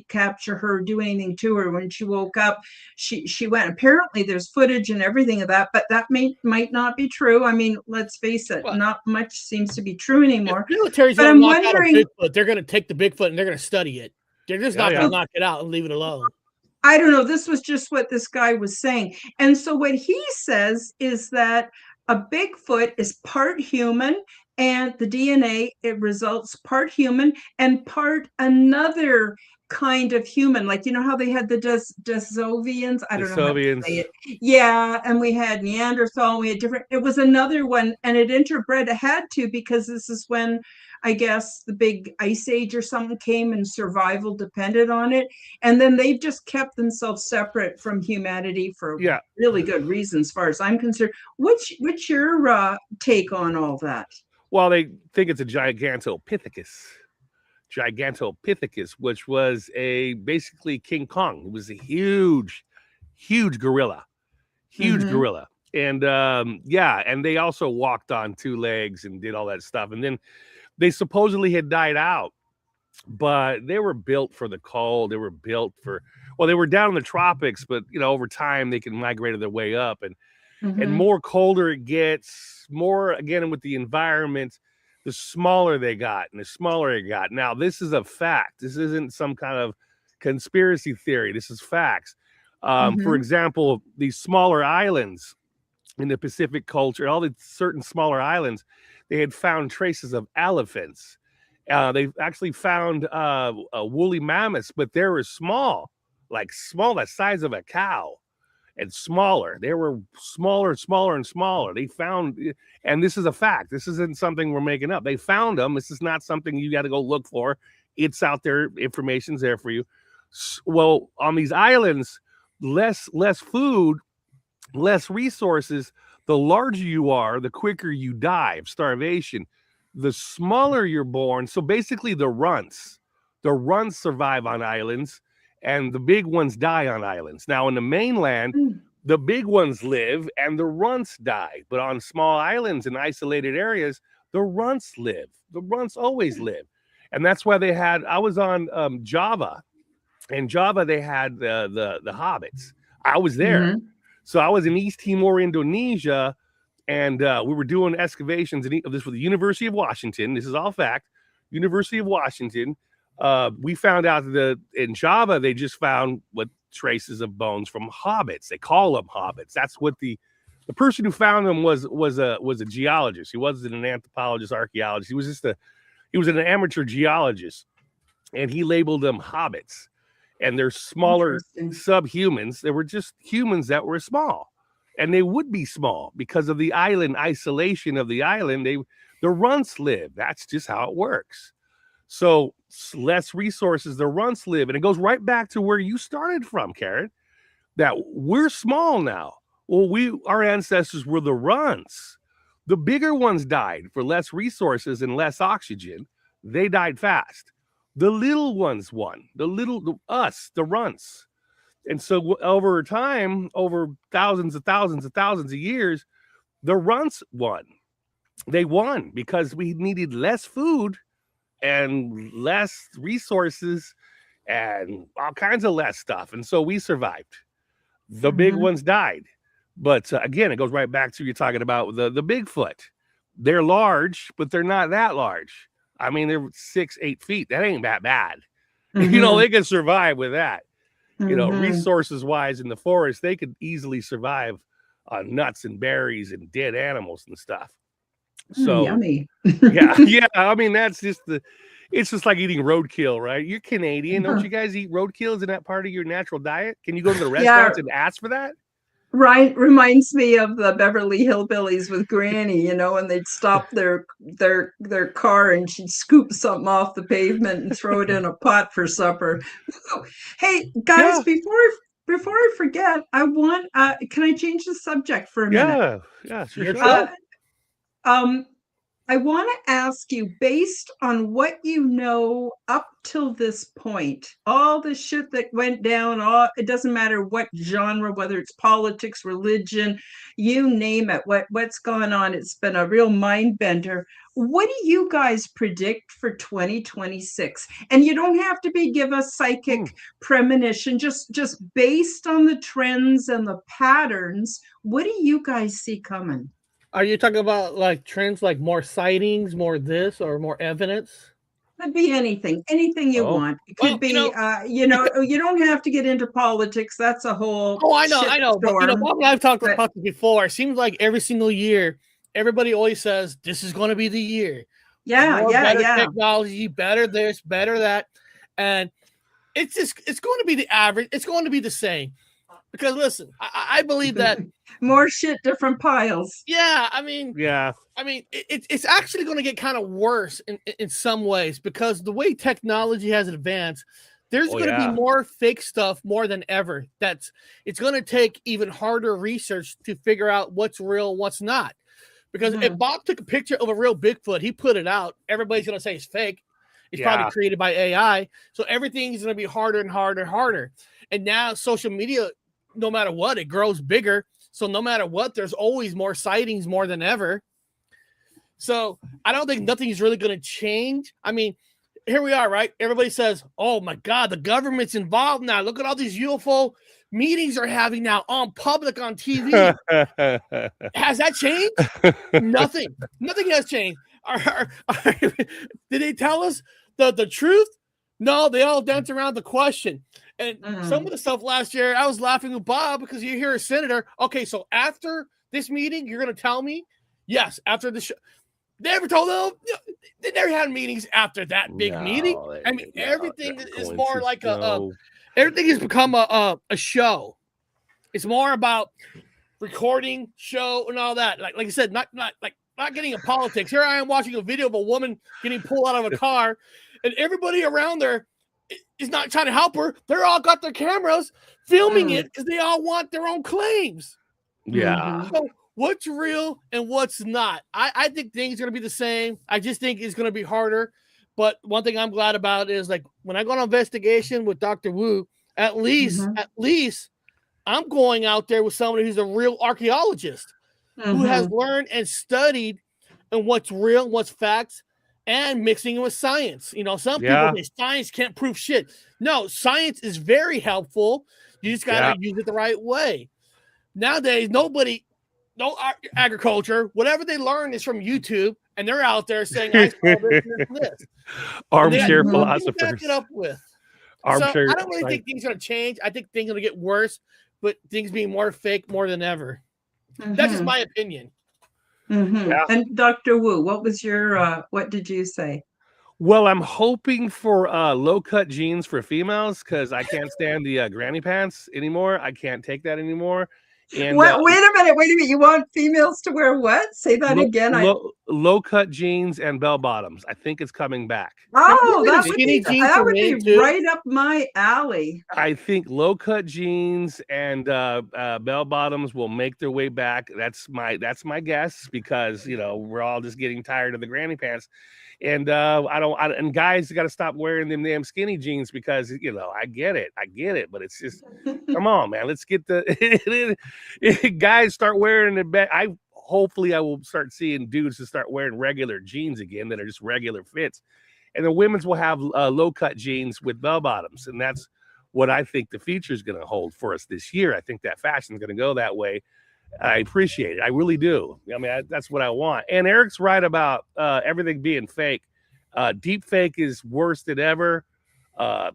capture her, do anything to her. When she woke up, she went. Apparently, there's footage and everything of that, but that might not be true. I mean, let's face it, not much seems to be true anymore. Military's but gonna I'm knock wondering. out a Bigfoot. They're going to take the Bigfoot and they're going to study it. They're just not going to knock it out and leave it alone. I don't know. This was just what this guy was saying. And so what he says is that a Bigfoot is part human, and the DNA, it results part human and part another kind of human. Like, you know how they had the Desovians? I don't know how to say it. Yeah, and we had Neanderthal, we had different, it was another one, and it interbred. It had to, because this is when, I guess, the big ice age or something came and survival depended on it. And then they've just kept themselves separate from humanity for really good reasons, as far as I'm concerned. What's your take on all that? Well, they think it's a Gigantopithecus, which was basically King Kong. It was a huge gorilla, gorilla. And and they also walked on 2 legs and did all that stuff. And then they supposedly had died out, but they were built for the cold. They were built for, they were down in the tropics, but you know, over time they can migrate their way up, and more colder it gets, more again with the environment, the smaller they got and the smaller it got. Now, this is a fact. This isn't some kind of conspiracy theory. This is facts. For example, these smaller islands in the Pacific culture, all the certain smaller islands, they had found traces of elephants. They've actually found woolly mammoths, but they were small. like small, the size of a cow, and smaller. They were smaller, smaller, and smaller. They found, and this is a fact. This isn't something we're making up. They found them. This is not something you got to go look for. It's out there. Information's there for you. Well, on these islands, less food, less resources. The larger you are, the quicker you die of starvation. The smaller you're born. So basically, the runts survive on islands, and the big ones die on islands. Now, in the mainland, the big ones live and the runts die. But on small islands and isolated areas, the runts live. The runts always live. And that's why they had, I was on Java. In Java, they had the hobbits. I was there. Mhm. So I was in East Timor, Indonesia, and we were doing excavations. This was the University of Washington. This is all fact. University of Washington. We found out that in Java, they just found what traces of bones from hobbits. They call them hobbits. That's what the person who found them was a geologist. He wasn't an anthropologist, archaeologist. He was an amateur geologist, and he labeled them hobbits. And they're smaller subhumans. They were just humans that were small, and they would be small because of the island isolation of the island. The runts live. That's just how it works. So less resources, the runts live. And it goes right back to where you started from, Karen, that we're small now. Well, our ancestors were the runts. The bigger ones died for less resources and less oxygen. They died fast. The little ones won. The runts. And so over time, over thousands of years, the runts won. They won because we needed less food and less resources and all kinds of less stuff. And so we survived. The big ones died. But again, it goes right back to you're talking about the Bigfoot. They're large, but they're not that large. I mean, they're 6-8 feet. That ain't that bad. They can survive with that. Resources wise in the forest, they could easily survive on nuts and berries and dead animals and stuff. So yummy. yeah. I mean, it's just like eating roadkill, right? You're Canadian. Don't you guys eat roadkill? Isn't that part of your natural diet? Can you go to the restaurants and ask for that? Right, reminds me of the Beverly Hillbillies with Granny, and they'd stop their car and she'd scoop something off the pavement and throw it in a pot for supper. Hey guys, before I forget, I want can I change the subject for a minute? Yeah, sure. I want to ask you, based on what you know up till this point, all the shit that went down, it doesn't matter what genre, whether it's politics, religion, you name it, what's going on. It's been a real mind bender. What do you guys predict for 2026? And you don't have to give us psychic premonition, just based on the trends and the patterns. What do you guys see coming? Are you talking about like trends, like more sightings, more this, or more evidence? Could be anything you want. It could be, you don't have to get into politics. That's a whole. Oh, I know. But Bob and I've talked about this before. It seems like every single year, everybody always says this is going to be the year. Better technology, better this, better that, and it's going to be the average. It's going to be the same. Because listen, I believe that more shit, different piles. Yeah, I mean, it's actually going to get kind of worse in some ways because the way technology has advanced, there's going to be more fake stuff more than ever. It's going to take even harder research to figure out what's real, what's not. Because if Bob took a picture of a real Bigfoot, he put it out, everybody's going to say it's fake. It's probably created by AI. So everything's going to be harder and harder and harder. And now social media, no matter what, it grows bigger. So no matter what, there's always more sightings more than ever. So I don't think nothing is really going to change. I mean, here we are, right? Everybody says, oh my God, the government's involved now. Look at all these UFO meetings they're having now on public, on TV. Has that changed? Nothing. Nothing has changed. Did they tell us the truth? No, they all dance around the question. And some of the stuff last year, I was laughing with Bob because you hear a senator. Okay, so after this meeting, you're going to tell me? Yes, after the show. They never told them. They never had meetings after that big meeting. I mean, everything is more like everything has become a show. It's more about recording, show, and all that. Like I said, not getting in politics. Here I am watching a video of a woman getting pulled out of a car, and everybody around there is not trying to help her. They're all got their cameras filming it because they all want their own claims. Yeah. So what's real and what's not? I think things are going to be the same. I just think it's going to be harder. But one thing I'm glad about is, like, when I go on investigation with Dr. Wu, at least I'm going out there with somebody who's a real archaeologist who has learned and studied and what's real, what's facts, and mixing it with science. You know, some people say science can't prove shit. No, science is very helpful. You just got to use it the right way. Nowadays, no agriculture, whatever they learn is from YouTube, and they're out there saying, I saw this and this. Armchair philosophers. Back it up with. Armchair. So I don't really think things are going to change. I think things are going to get worse, but things being more fake more than ever. That's just my opinion. Yeah. And Dr. Wu, what was your, what did you say? Well, I'm hoping for low-cut jeans for females because I can't stand the granny pants anymore. I can't take that anymore. And wait a minute. You want females to wear what? Say that again. Low-cut jeans and bell bottoms. I think it's coming back. Oh, that would be right up my alley. I think low-cut jeans and bell bottoms will make their way back. That's my guess because, you know, we're all just getting tired of the granny pants. And and guys got to stop wearing them damn skinny jeans because, you know, I get it, but it's just, come on, man, let's get the guys start wearing it. Hopefully I will start seeing dudes to start wearing regular jeans again that are just regular fits, and the women's will have low cut jeans with bell bottoms, and that's what I think the future is going to hold for us this year. I think that fashion is going to go that way. I appreciate it. I really do. I mean, that's what I want. And Eric's right about everything being fake. Deep fake is worse than ever.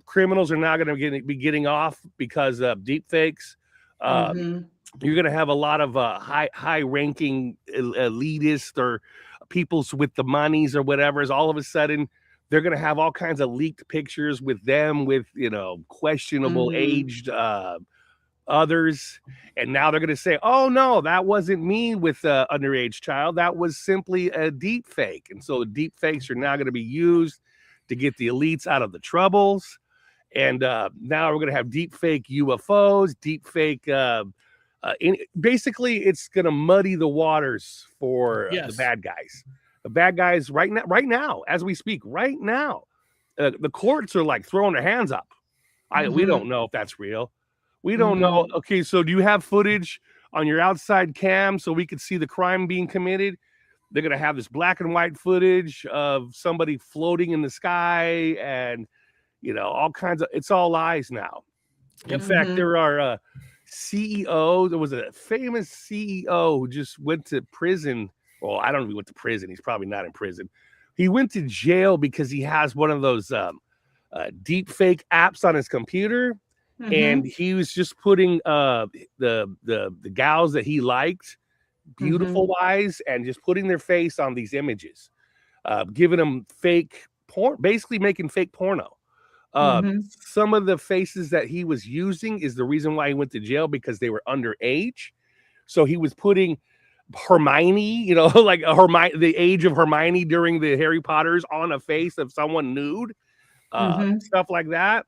Criminals are now going to be getting off because of deep fakes. You're going to have a lot of high-ranking elitists or peoples with the monies or whatever. Is all of a sudden they're going to have all kinds of leaked pictures with them with, you know, questionable aged others, and now they're going to say, oh no, that wasn't me with an underage child, that was simply a deep fake. And so the deep fakes are now going to be used to get the elites out of the troubles. And now we're going to have deep fake UFOs, deep fake basically it's going to muddy the waters for the bad guys right now as we speak right now. The courts are like throwing their hands up. We don't know if that's real. We don't know. Okay, so do you have footage on your outside cam so we could see the crime being committed? They're going to have this black and white footage of somebody floating in the sky and, you know, all kinds of, it's all lies now. In fact, there are CEO, there was a famous CEO who just went to prison. Well, I don't know if he went to prison. He's probably not in prison. He went to jail because he has one of those deep fake apps on his computer. And he was just putting the gals that he liked, beautiful wise, and just putting their face on these images, giving them fake porn, basically making fake porno. Some of the faces that he was using is the reason why he went to jail, because they were underage. So he was putting Hermione, you know, like Hermione, the age of Hermione during the Harry Potters on a face of someone nude. Stuff like that.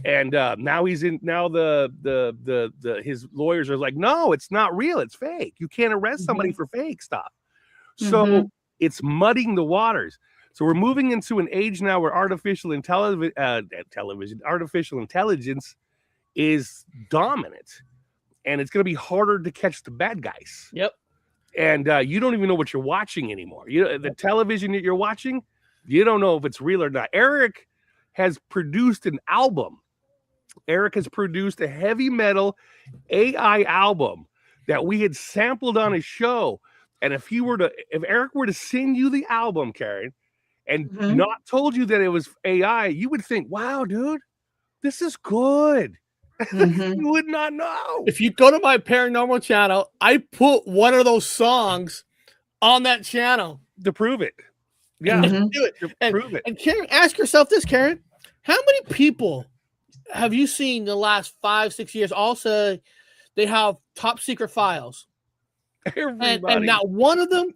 And now he's in, now his lawyers are like, no, it's not real, it's fake. You can't arrest somebody for fake stuff. So it's mudding the waters. So we're moving into an age now where artificial intelligence is dominant, and it's going to be harder to catch the bad guys. And you don't even know what you're watching anymore. The television that you're watching, you don't know if it's real or not. Eric has produced an album. Eric has produced a heavy metal AI album that we had sampled on his show. And if Eric were to send you the album, Karen, and not told you that it was AI, you would think, wow, dude, this is good. You would not know. If you go to my paranormal channel, I put one of those songs on that channel to prove it. Yeah, do it. And Karen, ask yourself this, Karen. How many people have you seen the last 5-6 years? Also, they have top secret files, and not one of them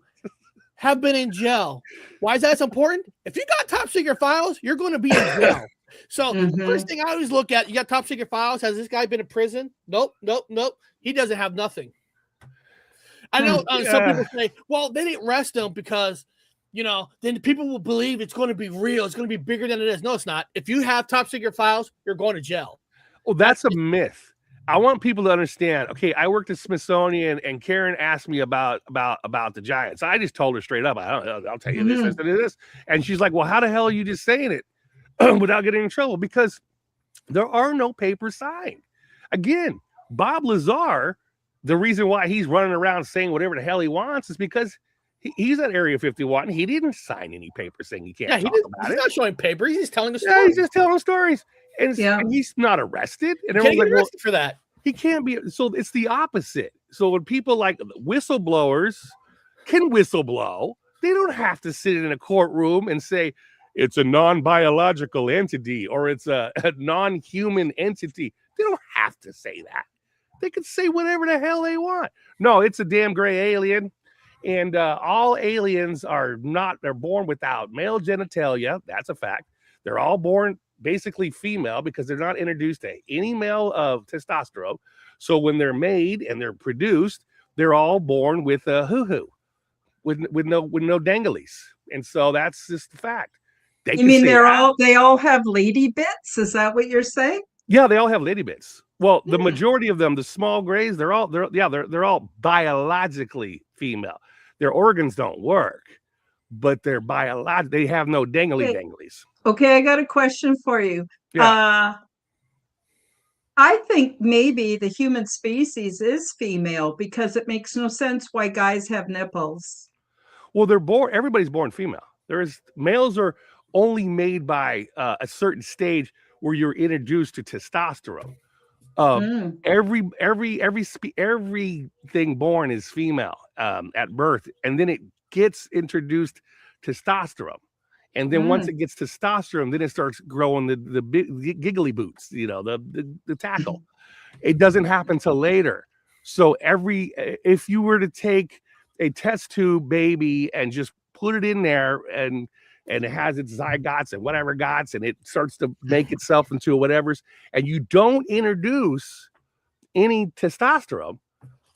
have been in jail. Why is that important? If you got top secret files, you're going to be in jail. So the first thing I always look at, you got top secret files. Has this guy been in prison? Nope. He doesn't have nothing. I know some people say, well, they didn't arrest him because, then people will believe it's going to be real. It's going to be bigger than it is. No, it's not. If you have top secret files, you're going to jail. Well, that's a myth. I want people to understand. Okay, I worked at Smithsonian, and Karen asked me about the giants. I just told her straight up, I'll tell you this, and she's like, well, how the hell are you just saying it without getting in trouble? Because there are no papers signed. Again, Bob Lazar, the reason why he's running around saying whatever the hell he wants is because he's at Area 51. He didn't sign any paper saying he can't talk about it. He's not showing papers. He's telling the story. Yeah, he's just telling stories. And he's not arrested. And everyone's like, arrested for that. He can't be. So it's the opposite. So when people like whistleblowers can whistleblow, they don't have to sit in a courtroom and say it's a non-biological entity or it's a non-human entity. They don't have to say that. They can say whatever the hell they want. No, it's a damn gray alien. And all aliens they're born without male genitalia. That's a fact. They're all born basically female because they're not introduced to any male of testosterone. So when they're made and they're produced, they're all born with a hoo-hoo, with no danglies. And so that's just the fact. You mean they all have lady bits? Is that what you're saying? Yeah, they all have lady bits. Well, the majority of them, the small grays, they're all biologically female. Their organs don't work, but they're biological. They have no danglies. Okay, I got a question for you. Yeah. I think maybe the human species is female because it makes no sense why guys have nipples. Well, everybody's born female. Males are only made by a certain stage where you're introduced to testosterone. Everything born is female at birth, and then it gets introduced testosterone. And then once it gets testosterone, then it starts growing the big giggly boots, the tackle. It doesn't happen till later. So if you were to take a test tube baby and just put it in there and it has its zygotes and whatever gots, and it starts to make itself into whatever's, and you don't introduce any testosterone,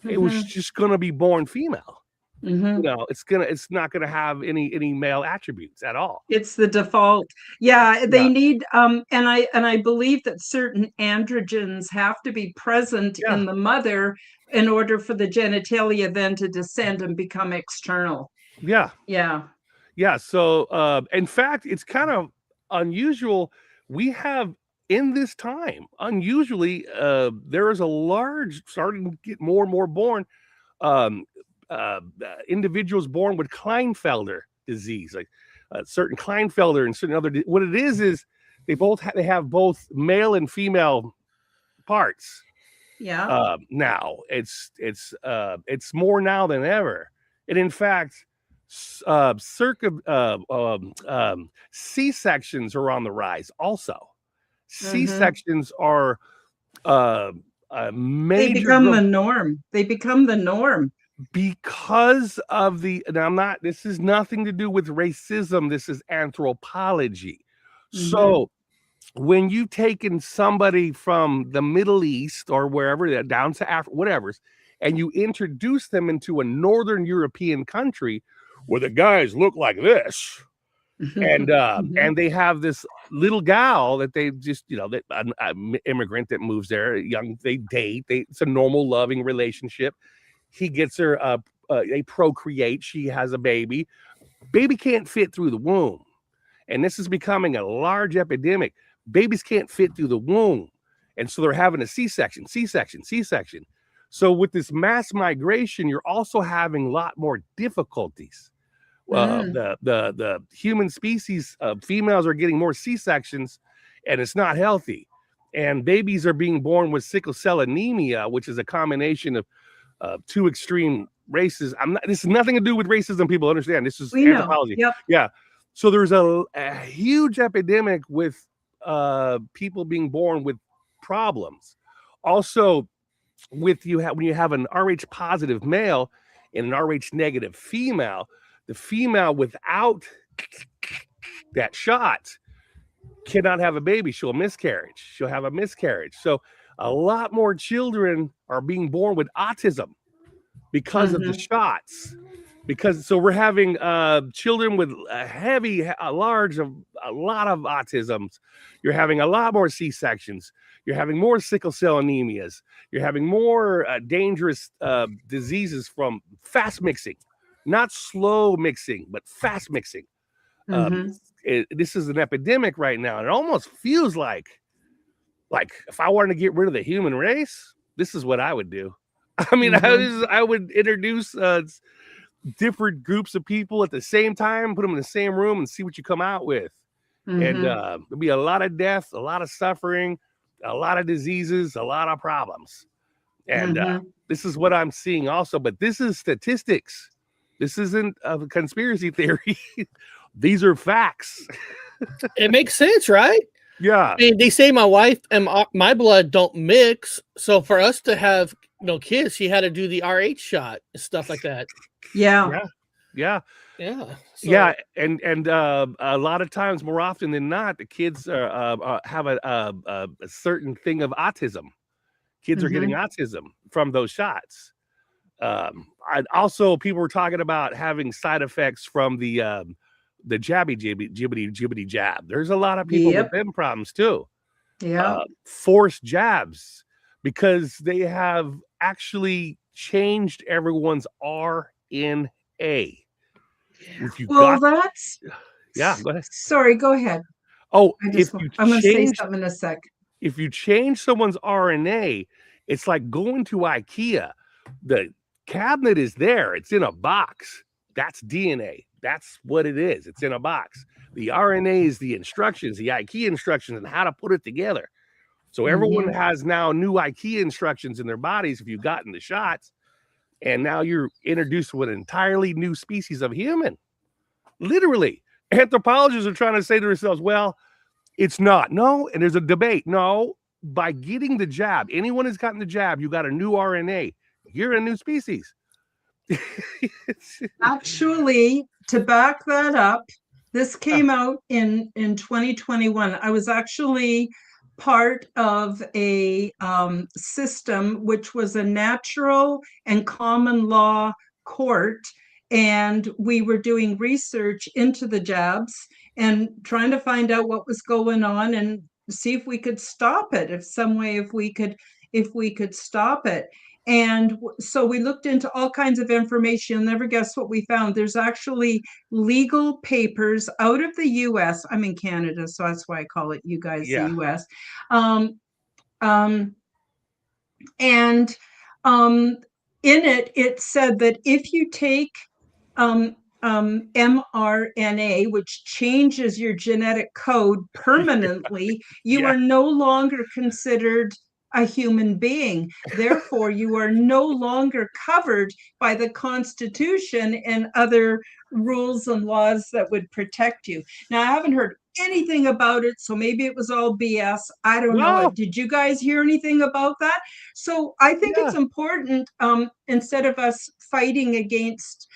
it was just going to be born female. It's not gonna have any male attributes at all. It's the default. Yeah, they need and I believe that certain androgens have to be present in the mother in order for the genitalia then to descend and become external. Yeah. So in fact, it's kind of unusual. We have in this time, unusually, there is starting to get more and more born individuals born with Klinefelter disease, like certain Klinefelter and certain other. What it is they have both male and female parts. Yeah. Now it's more now than ever, and in fact, C-sections are on the rise. Also, C-sections are major. They become the norm. Because of this is nothing to do with racism. This is anthropology. So when you've taken somebody from the Middle East or wherever, down to Africa, whatever, and you introduce them into a Northern European country where the guys look like this, and they have this little gal that they just, an immigrant that moves there, young, they date, it's a normal, loving relationship. He gets her, they procreate. She has a baby. Baby can't fit through the womb. And this is becoming a large epidemic. Babies can't fit through the womb. And so they're having a C-section. So with this mass migration, you're also having a lot more difficulties. The human species, females are getting more C-sections, and it's not healthy. And babies are being born with sickle cell anemia, which is a combination of two extreme races. This has nothing to do with racism. People understand. This is anthropology. Yep. Yeah. So there's a huge epidemic with people being born with problems. Also, when you have an Rh positive male and an Rh negative female, the female without that shot cannot have a baby. She'll miscarriage. She'll have a miscarriage. So a lot more children are being born with autism because of the shots. So we're having children with a lot of autisms. You're having a lot more C-sections. You're having more sickle cell anemias. You're having more dangerous diseases from fast mixing, not slow mixing, but fast mixing. This is an epidemic right now. And it almost feels like if I wanted to get rid of the human race, this is what I would do. I mean, I would introduce different groups of people at the same time, put them in the same room and see what you come out with. And there'll be a lot of death, a lot of suffering, a lot of diseases, a lot of problems. And this is what I'm seeing also, but this is statistics. This isn't a conspiracy theory. These are facts. It makes sense, right? Yeah. I mean, they say my wife and my blood don't mix. So for us to have kids, she had to do the Rh shot and stuff like that. Yeah. So, and a lot of times, more often than not, the kids have a certain thing of autism. Kids are getting autism from those shots. Also, people were talking about having side effects from the jibbity jab. There's a lot of people with them problems too. Forced jabs, because they have actually changed everyone's RNA. Go ahead. Sorry, go ahead. Oh, I'm going to say something in a sec. If you change someone's RNA, it's like going to IKEA. The cabinet is there. It's in a box. That's DNA. That's what it is. It's in a box. The RNA is the instructions, the IKEA instructions, and how to put it together. So everyone has now new IKEA instructions in their bodies if you've gotten the shots. And now you're introduced to an entirely new species of human. Literally. Anthropologists are trying to say to themselves, well, it's not. No, and there's a debate. No, by getting the jab, anyone who's gotten the jab, you got a new RNA. You're a new species. Actually, to back that up, this came out in 2021. I was actually part of a system which was a natural and common law court, and we were doing research into the jabs and trying to find out what was going on and see if we could stop it, if we could stop it. And so we looked into all kinds of information. You'll never guess what we found. There's actually legal papers out of the US. I'm in Canada, so that's why I call it you guys the US. And in it said that if you take mRNA, which changes your genetic code permanently, you are no longer considered a human being. Therefore, you are no longer covered by the Constitution and other rules and laws that would protect you. Now, I haven't heard anything about it, so maybe it was all BS. I don't know. Did you guys hear anything about that? So I think it's important, instead of us fighting against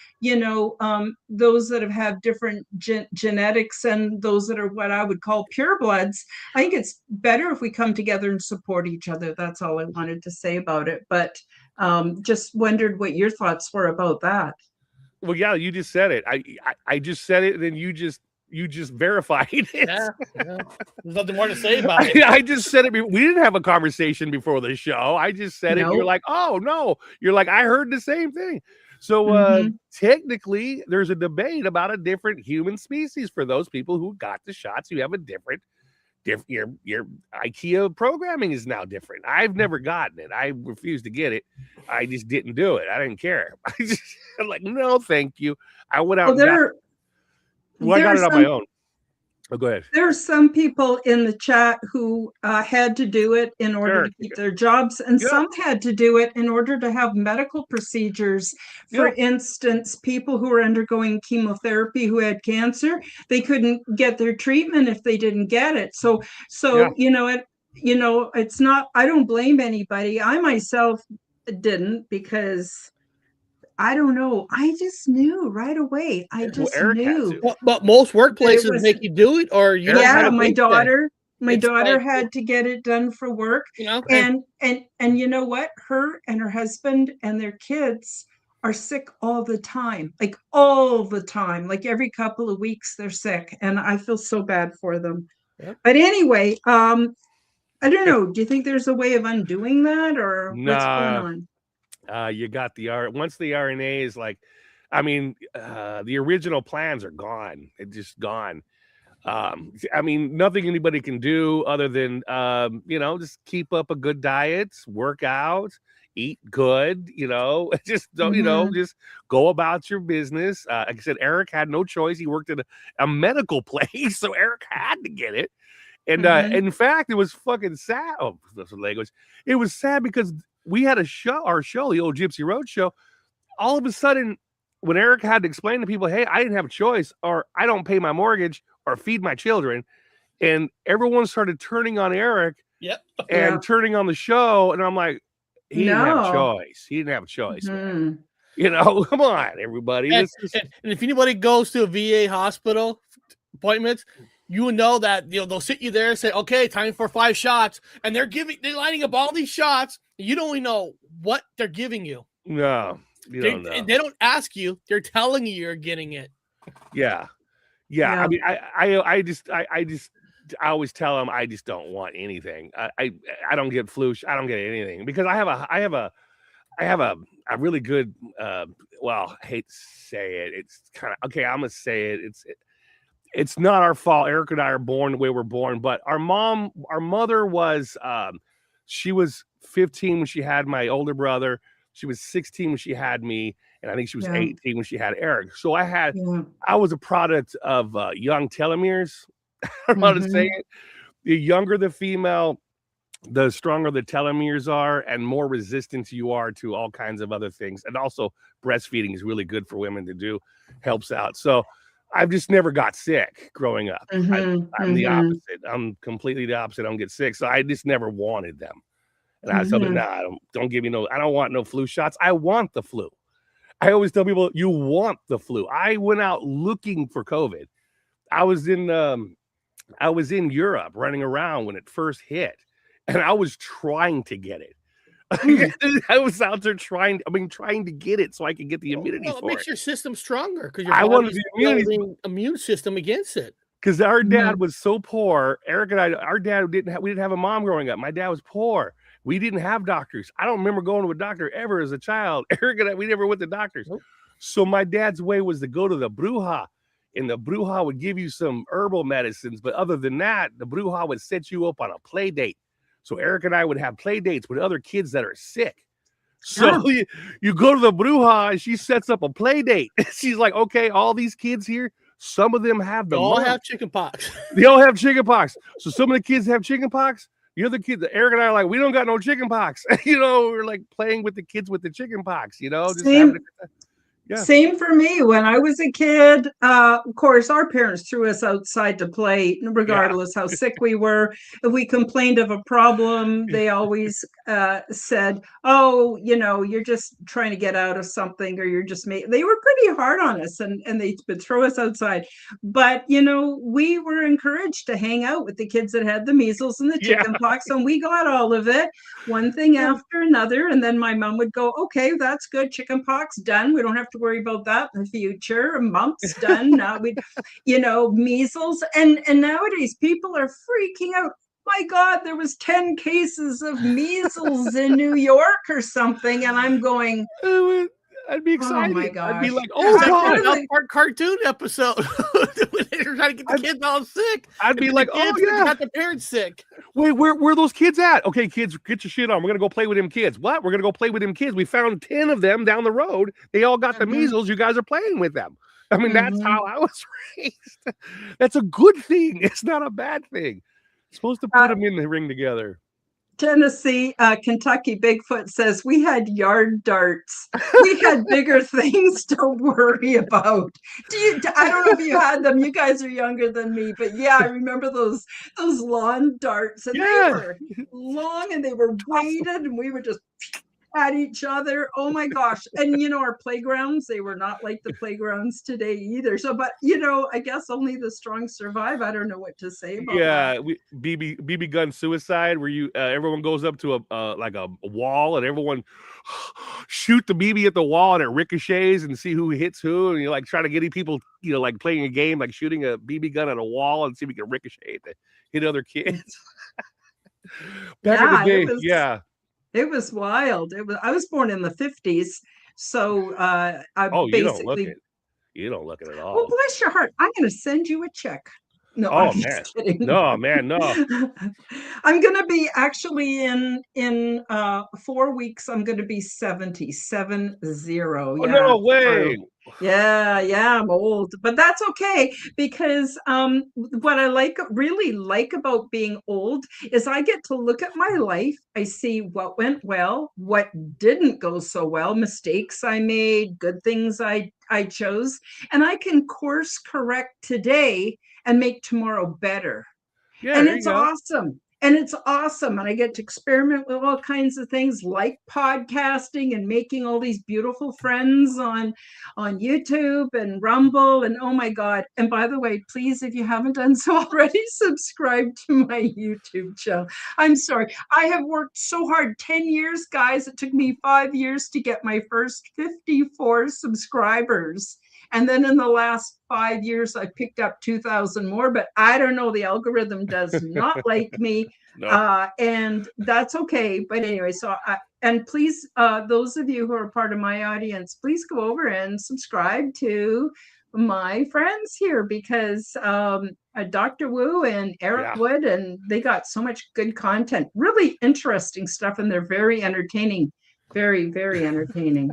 those that have different genetics and those that are what I would call purebloods, I think it's better if we come together and support each other. That's all I wanted to say about it. But just wondered what your thoughts were about that. Well, yeah, you just said it. I just said it, and then you just verified it. There's nothing more to say about it. I just said it. We didn't have a conversation before the show. I just said it. You're like, oh no. You're like, I heard the same thing. So technically, there's a debate about a different human species for those people who got the shots. You have a different your IKEA programming is now different. I've never gotten it. I refused to get it. I just didn't do it. I didn't care. I'm like, no, thank you. I went out. I got it on my own. Oh, go ahead. There are some people in the chat who had to do it in order to keep their jobs, and some had to do it in order to have medical procedures. For instance, people who were undergoing chemotherapy who had cancer, they couldn't get their treatment if they didn't get it. So you know, it's not, I don't blame anybody. I myself didn't, because I don't know. I just knew right away. I Well, just Eric had knew to. But most that it workplaces was, make you do it, or you don't Eric have yeah, to had my wait then. It's daughter like, had to get it done for work. you know, And you know what? Her and her husband and their kids are sick all the time. Like all the time. Like every couple of weeks they're sick. And I feel so bad for them. Yep. But anyway, I don't know. Do you think there's a way of undoing that, or what's going Nah, on? you got the once the RNA is like, I mean, the original plans are gone. It's just gone. I mean, nothing anybody can do other than, you know, just keep up a good diet, work out, eat good, you know, just don't, you know, Mhm. just go about your business. Like I said, Eric had no choice. He worked at a medical place, so Eric had to get it. And Mhm. in fact, it was fucking sad. Oh, that's the language. It was sad because we had our show, the old Gypsy Road show. All of a sudden, when Eric had to explain to people, hey, I didn't have a choice, or I don't pay my mortgage or feed my children, and everyone started turning on Eric yep. Yeah. and turning on the show, and I'm like, he didn't have a No. choice. He didn't have a choice, man. Mhm. You know, come on, everybody. And, This is and if anybody goes to a VA hospital appointments, you know that they'll sit you there and say, okay, time for 5 shots, and they're lining up all these shots, and you don't even know what they're giving you. no, you don't know. They don't ask you; they're telling you you're getting it. Yeah. Yeah. I mean, I always tell them I just don't want anything. I don't get flu. I don't get anything because I have a really good. Well, I hate to say it. It's kind of okay. I'm gonna say it. It's not our fault. Eric and I are born the way we're born, but our mother was. She was 15 when she had my older brother. She was 16 when she had me, and I think she was Yeah. 18 when she had Eric. So Yeah. I was a product of young telomeres. I don't know how to say Mhm. it. The younger the female, the stronger the telomeres are, and more resistant you are to all kinds of other things. And also, breastfeeding is really good for women to do, helps out. So I've just never got sick growing up. Mhm. I'm the Mhm. opposite. I'm completely the opposite. I don't get sick. So I just never wanted them. And I told them, Mhm. nah, don't give me I don't want no flu shots. I want the flu. I always tell people, you want the flu. I went out looking for COVID. I was in Europe running around when it first hit, and I was trying to get it. Mm. I was out there trying to get it so I could get the immunity Well, it for makes it. your system stronger because your I wanted body's the immunity building immune system against it. because our dad Mhm. was so poor. Eric and I, our dad we didn't have a mom growing up. My dad was poor. We didn't have doctors. I don't remember going to a doctor ever as a child. Eric and I, we never went to doctors. Nope. So my dad's way was to go to the bruja, and the bruja would give you some herbal medicines. But other than that, the bruja would set you up on a play date. So Eric and I would have play dates with other kids that are sick. So Oh. you go to the bruja and she sets up a play date. She's like, okay, all these kids here, some of them have They the all mumps. have chicken pox. They all have chicken pox. So some of the kids have chicken pox. The other kids, Eric and I are like, we don't got no chicken pox. You know, we're like playing with the kids with the chicken pox, you know, just having Same. yeah. Same for me. When I was a kid, of course, our parents threw us outside to play, regardless how sick we were. If we complained of a problem, they always said, "Oh, you know, you're just trying to get out of something, or you're just made." They were pretty hard on us, and they would throw us outside. But you know, we were encouraged to hang out with the kids that had the measles and the Yeah. chicken pox, and we got all of it, one thing after another. And then my mom would go, "Okay, that's good. Chicken pox done. We don't have to worry about that in the future. Mumps done. Now we, you know, measles." And nowadays people are freaking out. My God, there was 10 cases of measles in New York or something, and I'm going, I'd be oh my excited. I'd be gosh. like, It's oh like God. that South Park cartoon episode when they're trying to get the kids all sick. I'd be like, oh yeah. Got the parents sick. Wait, where are those kids at? Okay, kids, get your shit on. We're gonna go play with them kids. What? We're gonna go play with them kids. We found 10 of them down the road. They all got the measles. You guys are playing with them. I mean, that's how I was raised. That's a good thing. It's not a bad thing. It's supposed to put them in the ring together. Tennessee, Kentucky Bigfoot says we had yard darts. We had bigger things to worry about. I don't know if you had them. You guys are younger than me, but yeah, I remember those lawn darts, and they were long and they were weighted, and we were just at each other. Oh my gosh. And our playgrounds, they were not like the playgrounds today either. So, but I guess only the strong survive. I don't know what to say about that. BB gun suicide, where you everyone goes up to a wall and everyone shoot the BB at the wall and it ricochets and see who hits who, and you like try to get people like playing a game like shooting a BB gun at a wall and see if we can ricochet to hit other kids. Back in the day, it was wild. I was born in the 50s, so I basically. You don't look it at all. Well, bless your heart. I'm going to send you a check. No, oh I'm man, just kidding. No. I'm going to be actually in 4 weeks. I'm going to be 70. Oh, no way. Yeah, I'm old, but that's okay, because what I really like about being old is I get to look at my life. I see what went well, what didn't go so well, mistakes I made, good things I chose, and I can course correct today and make tomorrow better. Yeah, and it's awesome. And it's awesome. And I get to experiment with all kinds of things like podcasting and making all these beautiful friends on YouTube and Rumble. And oh my God. And by the way, please, if you haven't done so already, subscribe to my YouTube channel. I'm sorry. I have worked so hard. 10 years, guys. It took me 5 years to get my first 54 subscribers. And then in the last 5 years, I picked up 2,000 more, but I don't know, the algorithm does not like me. No. And that's okay. But anyway, and please, those of you who are part of my audience, please go over and subscribe to my friends here, because Dr. Wu and Eric Wood, and they got so much good content, really interesting stuff, and they're very entertaining, very, very entertaining.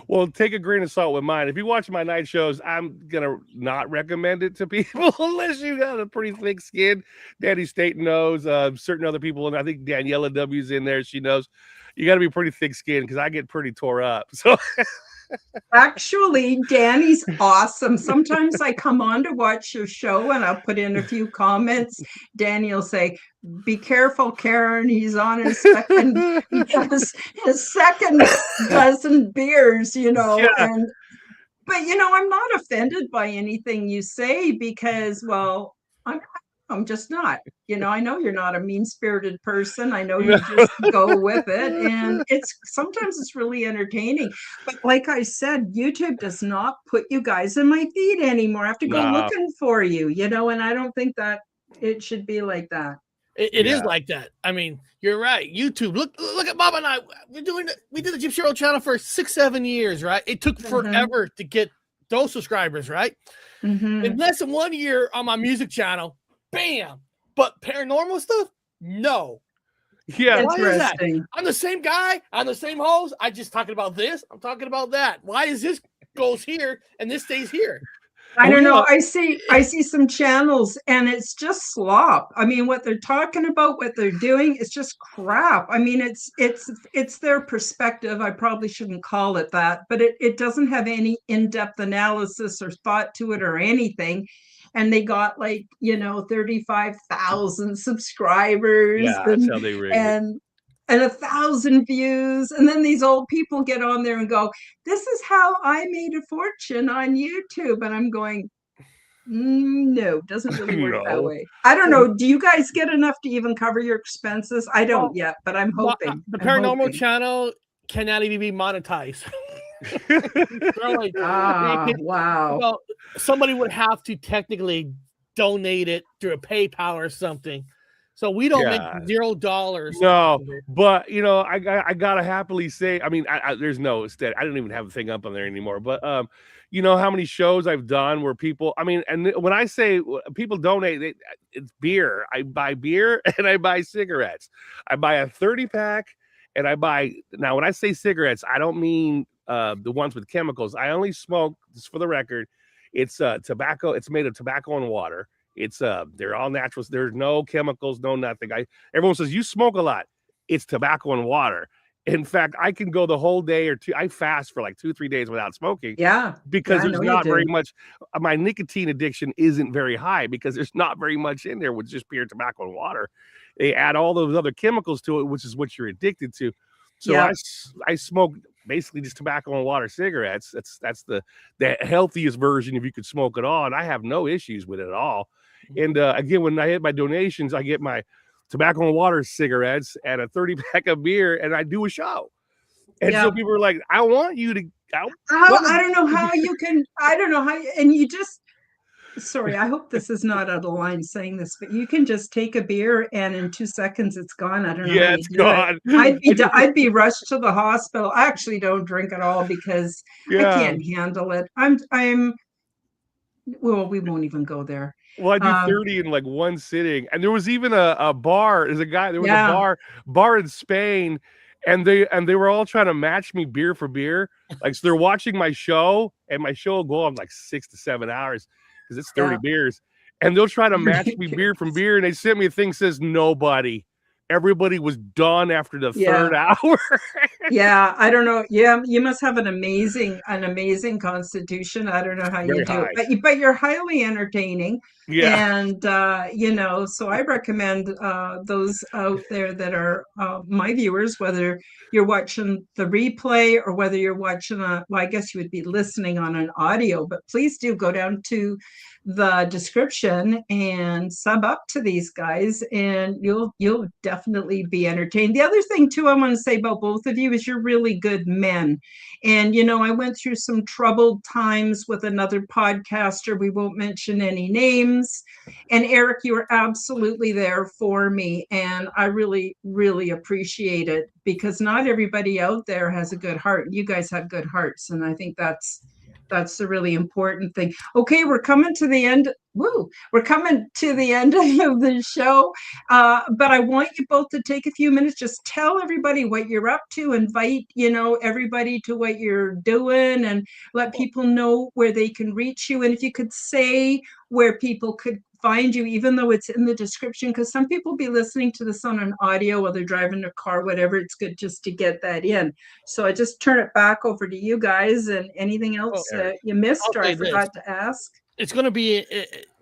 Well, take a grain of salt with mine. If you watch my night shows, I'm gonna not recommend it to people unless you got a pretty thick skin. Danny Staten knows, certain other people, and I think Daniela W's in there. She knows you got to be pretty thick skinned, because I get pretty tore up. So actually, Danny's awesome. Sometimes I come on to watch your show and I'll put in a few comments. Danny will say, "Be careful, Karen. He's on his second dozen beers, Yeah. But I'm not offended by anything you say, because, well, I'm just not. I know you're not a mean-spirited person. I know you just go with it, and sometimes it's really entertaining. But like I said, YouTube does not put you guys in my feed anymore. I have to go looking for you, and I don't think that it should be like that. It is like that. I mean, you're right. YouTube. Look at Bob and I. We did the Jim Sherrill channel for 6-7 years, right? It took forever to get those subscribers, right? In less than 1 year on my music channel, bam. But paranormal stuff, no. Yeah, why is that? I'm the same guy. I'm the same host. I just talking about this. I'm talking about that. Why is this goes here and this stays here? I don't know. I see some channels and it's just slop. I mean, what they're talking about, what they're doing, it's just crap. I mean, it's their perspective. I probably shouldn't call it that, but it doesn't have any in-depth analysis or thought to it or anything. And they got 35,000 subscribers. Yeah, that's how they rig it. And 1,000 views. And then these old people get on there and go, "This is how I made a fortune on YouTube." And I'm going, no, it doesn't really work that way. I don't know. Do you guys get enough to even cover your expenses? I don't yet, but I'm hoping. The paranormal channel cannot even be monetized. Wow. Well, somebody would have to technically donate it through a PayPal or something. So we don't make $0. No, but I gotta happily say, I mean, there's no stat. I don't even have a thing up on there anymore. But you know how many shows I've done where people, I mean, and when I say people donate, it's beer. I buy beer and I buy cigarettes. I buy a 30-pack and I buy, now when I say cigarettes, I don't mean the ones with chemicals. I only smoke, just for the record, it's tobacco. It's made of tobacco and water. It's they're all natural. There's no chemicals, no nothing. Everyone says you smoke a lot. it's tobacco and water. In fact, I can go the whole day or two. I fast for like 2-3 days without smoking. Yeah. Because I there's know you not do. very much. My nicotine addiction isn't very high because there's not very much in there with just pure tobacco and water. They add all those other chemicals to it, which is what you're addicted to. So Yeah. I smoke basically just tobacco and water cigarettes. That's the healthiest version if you could smoke it all, and I have no issues with it at all. And again, when I hit my donations, I get my tobacco and water cigarettes and a 30-pack of beer, and I do a show. And so people are like, I want you to. I don't know how you can. I don't know how. And you just. Sorry, I hope this is not out of line saying this, but you can just take a beer and in 2 seconds it's gone. I don't know how you it's do gone. it. I'd be rushed to the hospital. I actually don't drink at all because I can't handle it. Well, we won't even go there. Well, I do 30 in like one sitting. And there was even a bar. There's a guy, there was a bar in Spain, and they were all trying to match me beer for beer. Like, so they're watching my show, and my show will go on like 6 to 7 hours because it's 30 beers. And they'll try to match me beer from beer, and they sent me a thing that says nobody. Everybody was done after the third hour. I don't know. Yeah, you must have an amazing constitution. I don't know how you do it, but you're highly entertaining. And so I recommend those out there that are my viewers, whether you're watching the replay or whether you're watching I guess you would be listening on an audio, but please do go down to the description and sub up to these guys, and you'll definitely be entertained. The other thing too I want to say about both of you is you're really good men. And I went through some troubled times with another podcaster. We won't mention any names. And Eric, you were absolutely there for me, and I really, really appreciate it, because not everybody out there has a good heart. You guys have good hearts, and I think that's the really important thing. Okay, we're coming to the end. We're coming to the end of the show. But I want you both to take a few minutes, just tell everybody what you're up to, invite, everybody to what you're doing, and let people know where they can reach you. And if you could say where people could find you, even though it's in the description, because some people be listening to this on an audio while they're driving their car, whatever. It's good just to get that in. So I just turn it back over to you guys, and anything else you missed or I forgot to ask. It's going to be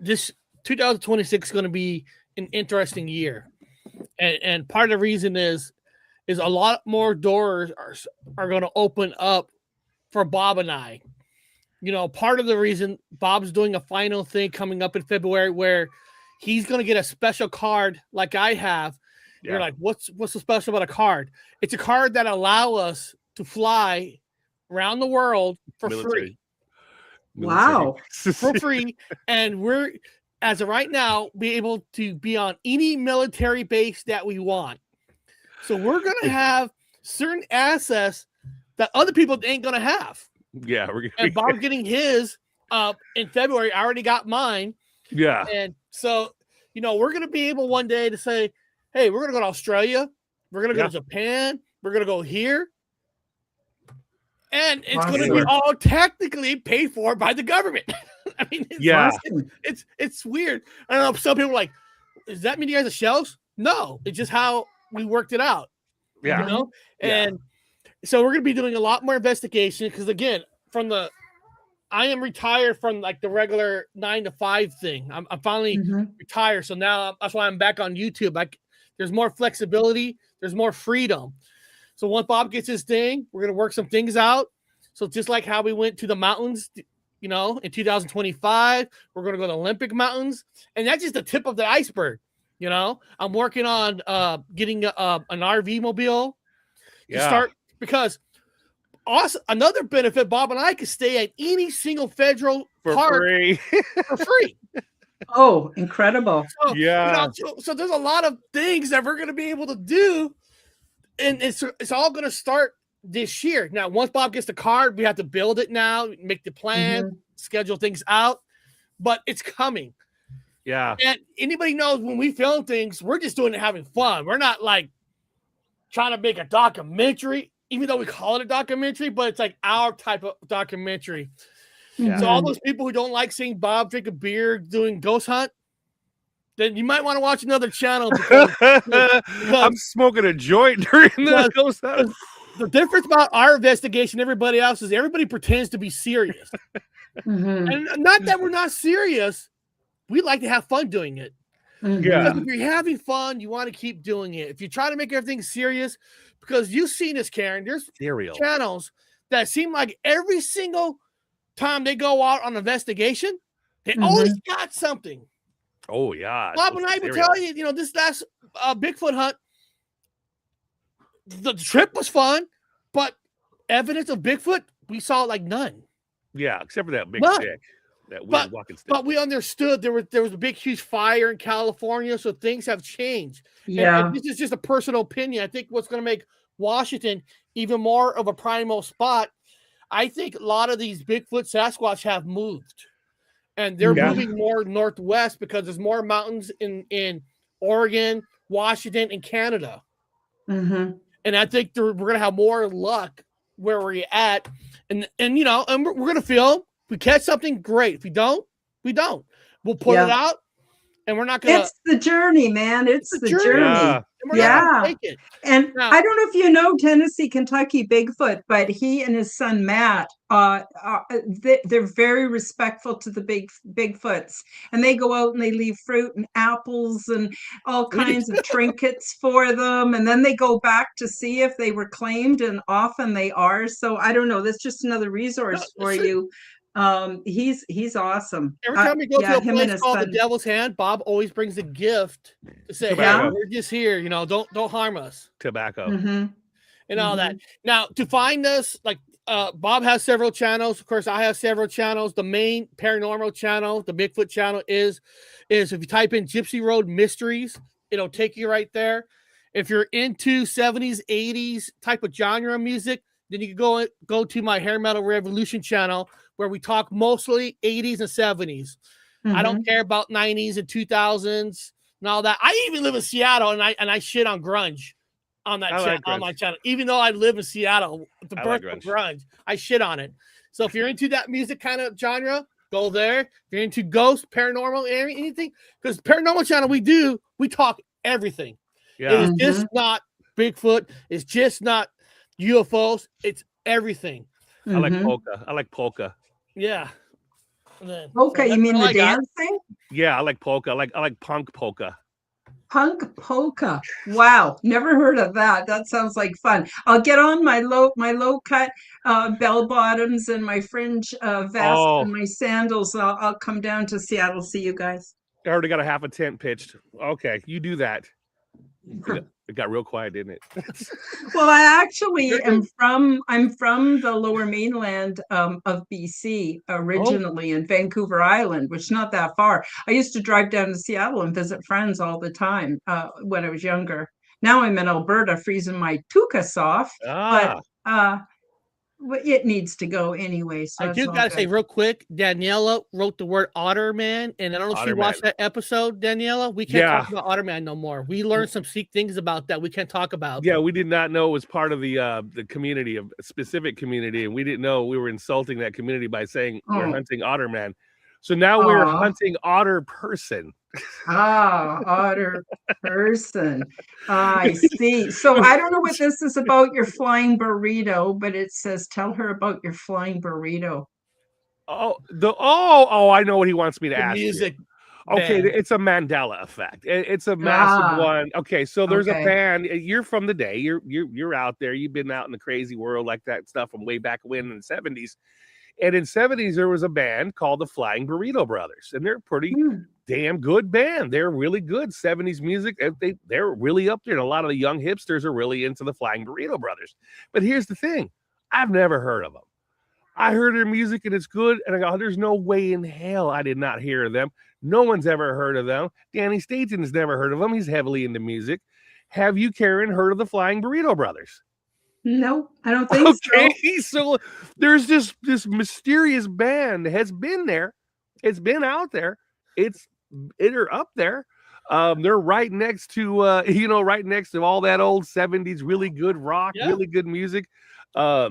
this 2026 is going to be an interesting year, and part of the reason is a lot more doors are going to open up for Bob and I. Part of the reason Bob's doing a final thing coming up in February where he's going to get a special card like I have. Yeah. You're like, what's so special about a card? It's a card that allow us to fly around the world for free. Wow. For free. And we're, as of right now, be able to be on any military base that we want. So we're going to have certain access that other people ain't going to have. Yeah, and Bob's getting his in February. I already got mine. Yeah. And so, we're going to be able one day to say, hey, we're going to go to Australia. We're going to go to Japan. We're going to go here. And it's going to be all technically paid for by the government. I mean, it's weird. I don't know. Some people are like, does that mean you guys are shells? No, it's just how we worked it out. Yeah. And so we're going to be doing a lot more investigation because, again, I am retired from like the regular 9 to 5 thing. I'm finally retired. So now that's why I'm back on YouTube. There's more flexibility. There's more freedom. So once Bob gets his thing, we're going to work some things out. So just like how we went to the mountains, in 2025, we're going to go to the Olympic Mountains. And that's just the tip of the iceberg. I'm working on getting an RV mobile to start. Because also another benefit, Bob and I could stay at any single federal park for free. Oh, incredible. So, so there's a lot of things that we're going to be able to do. And it's all going to start this year. Now, once Bob gets the card, we have to build it now, make the plan, schedule things out. But it's coming. Yeah. And anybody knows when we film things, we're just doing it having fun. We're not like trying to make a documentary. Even though we call it a documentary, but it's like our type of documentary. Yeah. So all those people who don't like seeing Bob drink a beer doing ghost hunt, then you might want to watch another channel because I'm smoking a joint during this. The difference about our investigation, everybody else, is everybody pretends to be serious. And not that we're not serious. We like to have fun doing it. Because if you're having fun, you want to keep doing it. If you try to make everything serious, because you've seen this, Karen, there's channels that seem like every single time they go out on investigation, they always got something. Oh, yeah. Bob and I would tell you, you know, this last Bigfoot hunt, the trip was fun, but evidence of Bigfoot, we saw like none. Yeah, except for that big stick. That weird walking stick. But we understood there was a big, huge fire in California, so things have changed. Yeah. And this is just a personal opinion. I think what's going to make Washington even more of a primal spot, I think a lot of these Bigfoot Sasquatch have moved. And they're moving more northwest because there's more mountains in Oregon, Washington, and Canada. And I think we're going to have more luck where we're at. And you know, and we're going to film. If we catch something, great. If we don't, we don't. We'll put it out, and we're not going to. It's the journey, man. It's the journey. Take it. And now, I don't know if you know Tennessee, Kentucky Bigfoot, but he and his son Matt, they're very respectful to the Bigfoots, and they go out and they leave fruit and apples and all kinds of trinkets for them, and then they go back to see if they were claimed, and often they are. So I don't know. That's just another resource for you. He's awesome. Every time we go to a place called the Devil's Hand, Bob always brings a gift to say, "Hey, we're just here. You know, don't harm us." Tobacco and all that. Now, to find us, like Bob has several channels. Of course, I have several channels. The main paranormal channel, the Bigfoot channel, is if you type in Gypsy Road Mysteries, it'll take you right there. If you're into 70s, 80s type of genre music, then you can go to my Hair Metal Revolution channel, where we talk mostly 80s and 70s. I don't care about 90s and 2000s and all that. I even live in Seattle, and I shit on grunge on that on my channel. Even though I live in Seattle, the birth of grunge, I shit on it. So if you're into that music kind of genre, go there. If you're into ghost, paranormal, anything, because paranormal channel we talk everything. It is just not Bigfoot. It's just not UFOs. It's everything. I like polka. Yeah. Polka, you mean the dancing? Yeah, I like polka. I like punk polka. Punk polka. Wow, never heard of that. That sounds like fun. I'll get on my low cut bell bottoms and my fringe vest and my sandals. I'll come down to Seattle, see you guys. I already got a half a tent pitched. Okay, you do that. It got real quiet, didn't it? Well, I actually I'm from the lower mainland of BC, originally in Vancouver Island, which is not that far. I used to drive down to Seattle and visit friends all the time when I was younger. Now I'm in Alberta, freezing my tukas off, but it needs to go anyway. So I do gotta say real quick, Daniela wrote the word Otterman, and I don't know if you watched that episode, Daniela. We can't talk about Otterman no more. We learned some things about that we can't talk about. Yeah, we did not know it was part of the community, of a specific community, and we didn't know we were insulting that community by saying we're hunting Otterman. So now we're hunting Otter Person. Otter Person. I see. So I don't know what this is about your flying burrito, but it says tell her about your flying burrito. I know what he wants me to ask music you. Okay, it's a Mandela effect. It's a massive one. Okay, so there's a band. You're from the day. You're out there. You've been out in the crazy world like that stuff from way back when in the 70s. And in 70s, there was a band called the Flying Burrito Brothers, and they're a pretty damn good band. They're really good 70s music. They're really up there, and a lot of the young hipsters are really into the Flying Burrito Brothers. But here's the thing. I've never heard of them. I heard their music, and it's good, and I go, there's no way in hell I did not hear of them. No one's ever heard of them. Danny Staten's never heard of them. He's heavily into music. Have you, Karen, heard of the Flying Burrito Brothers? No, I don't think so there's this mysterious band that has been there. It's been out there. They're up there. They're right next to right next to all that old 70s really good rock, really good music. They're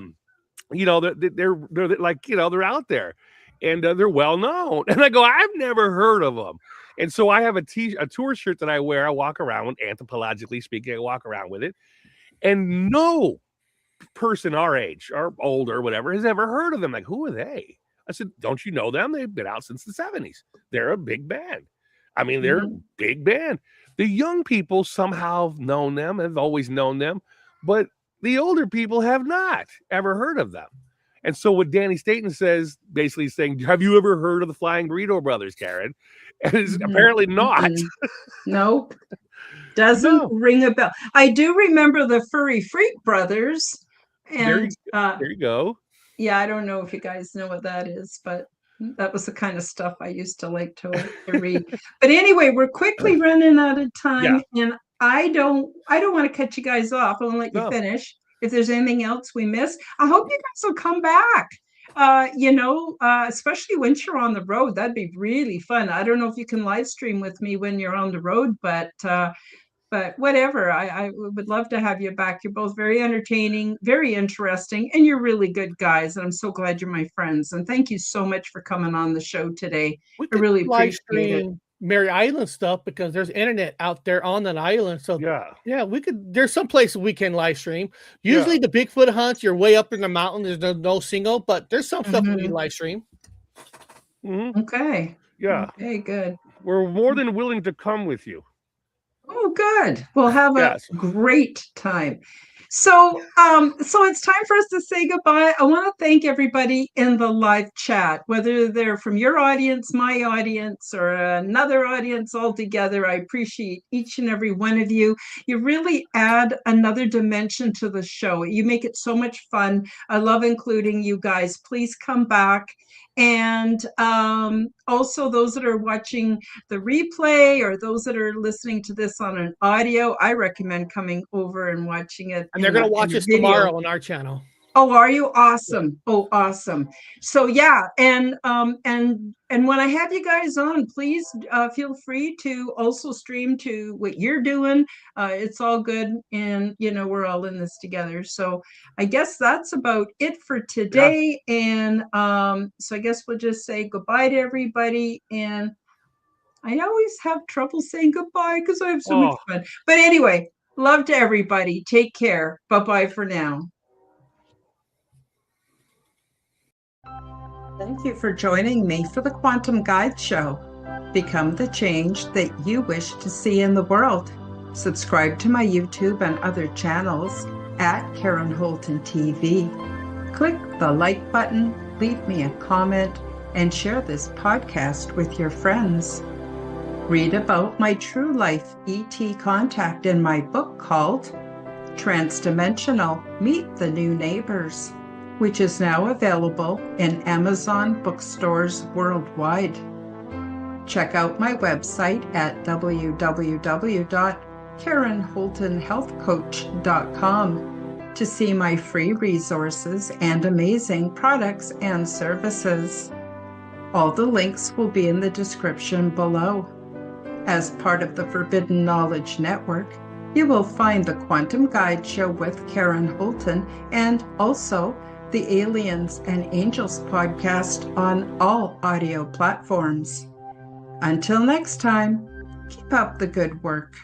like, they're out there, and they're well known. And I go, I've never heard of them. And so I have a tour shirt that I wear. I walk around with, anthropologically speaking, I walk around with it. And no person our age or older, whatever, has ever heard of them. Like, who are they? I said, don't you know them? They've been out since the 70s. They're a big band. I mean, they're a big band. The young people somehow have known them, have always known them, but the older people have not ever heard of them. And so what Danny Staton says, basically saying, have you ever heard of the Flying Burrito Brothers, Karen? And it's apparently not. Nope. Doesn't ring a bell. I do remember the Furry Freak Brothers. And there you go. Yeah, I don't know if you guys know what that is, but that was the kind of stuff I used to like to read. But anyway, we're quickly running out of time, and I don't want to cut you guys off. I want to let you finish. If there's anything else we missed, I hope you guys will come back. Especially when you're on the road, that'd be really fun. I don't know if you can live stream with me when you're on the road, but whatever, I would love to have you back. You're both very entertaining, very interesting, and you're really good guys. And I'm so glad you're my friends. And thank you so much for coming on the show today. I really appreciate it. Mary Island stuff, because there's internet out there on that island. So we could, there's some places we can live stream. Usually the Bigfoot hunts, you're way up in the mountain, there's no signal, but there's some stuff we can live stream. Okay. Yeah. Okay, good. We're more than willing to come with you. Oh, good. We'll have a great time. So it's time for us to say goodbye. I want to thank everybody in the live chat, whether they're from your audience, my audience, or another audience altogether. I appreciate each and every one of you. You really add another dimension to the show. You make it so much fun. I love including you guys. Please come back. And also those that are watching the replay or those that are listening to this on an audio, I recommend coming over and watching it. And they're going to watch us tomorrow on our channel. Oh, are you? Awesome. Oh, awesome. So and when I have you guys on, please feel free to also stream to what you're doing. It's all good, and we're all in this together. So I guess that's about it for today. And so I guess we'll just say goodbye to everybody. And I always have trouble saying goodbye because I have so much fun. But anyway, love to everybody. Take care. Bye-bye for now. Thank you for joining me for the Quantum Guide Show. Become the change that you wish to see in the world. Subscribe to my YouTube and other channels at Karen Holton TV. Click the like button, leave me a comment, and share this podcast with your friends. Read about my true life ET contact in my book called Transdimensional: Meet the New Neighbors, which is now available in Amazon bookstores worldwide. Check out my website at www.KarenHoltonHealthCoach.com to see my free resources and amazing products and services. All the links will be in the description below. As part of the Forbidden Knowledge Network, you will find the Quantum Guide Show with Karen Holton and also the Aliens and Angels podcast on all audio platforms. Until next time, keep up the good work.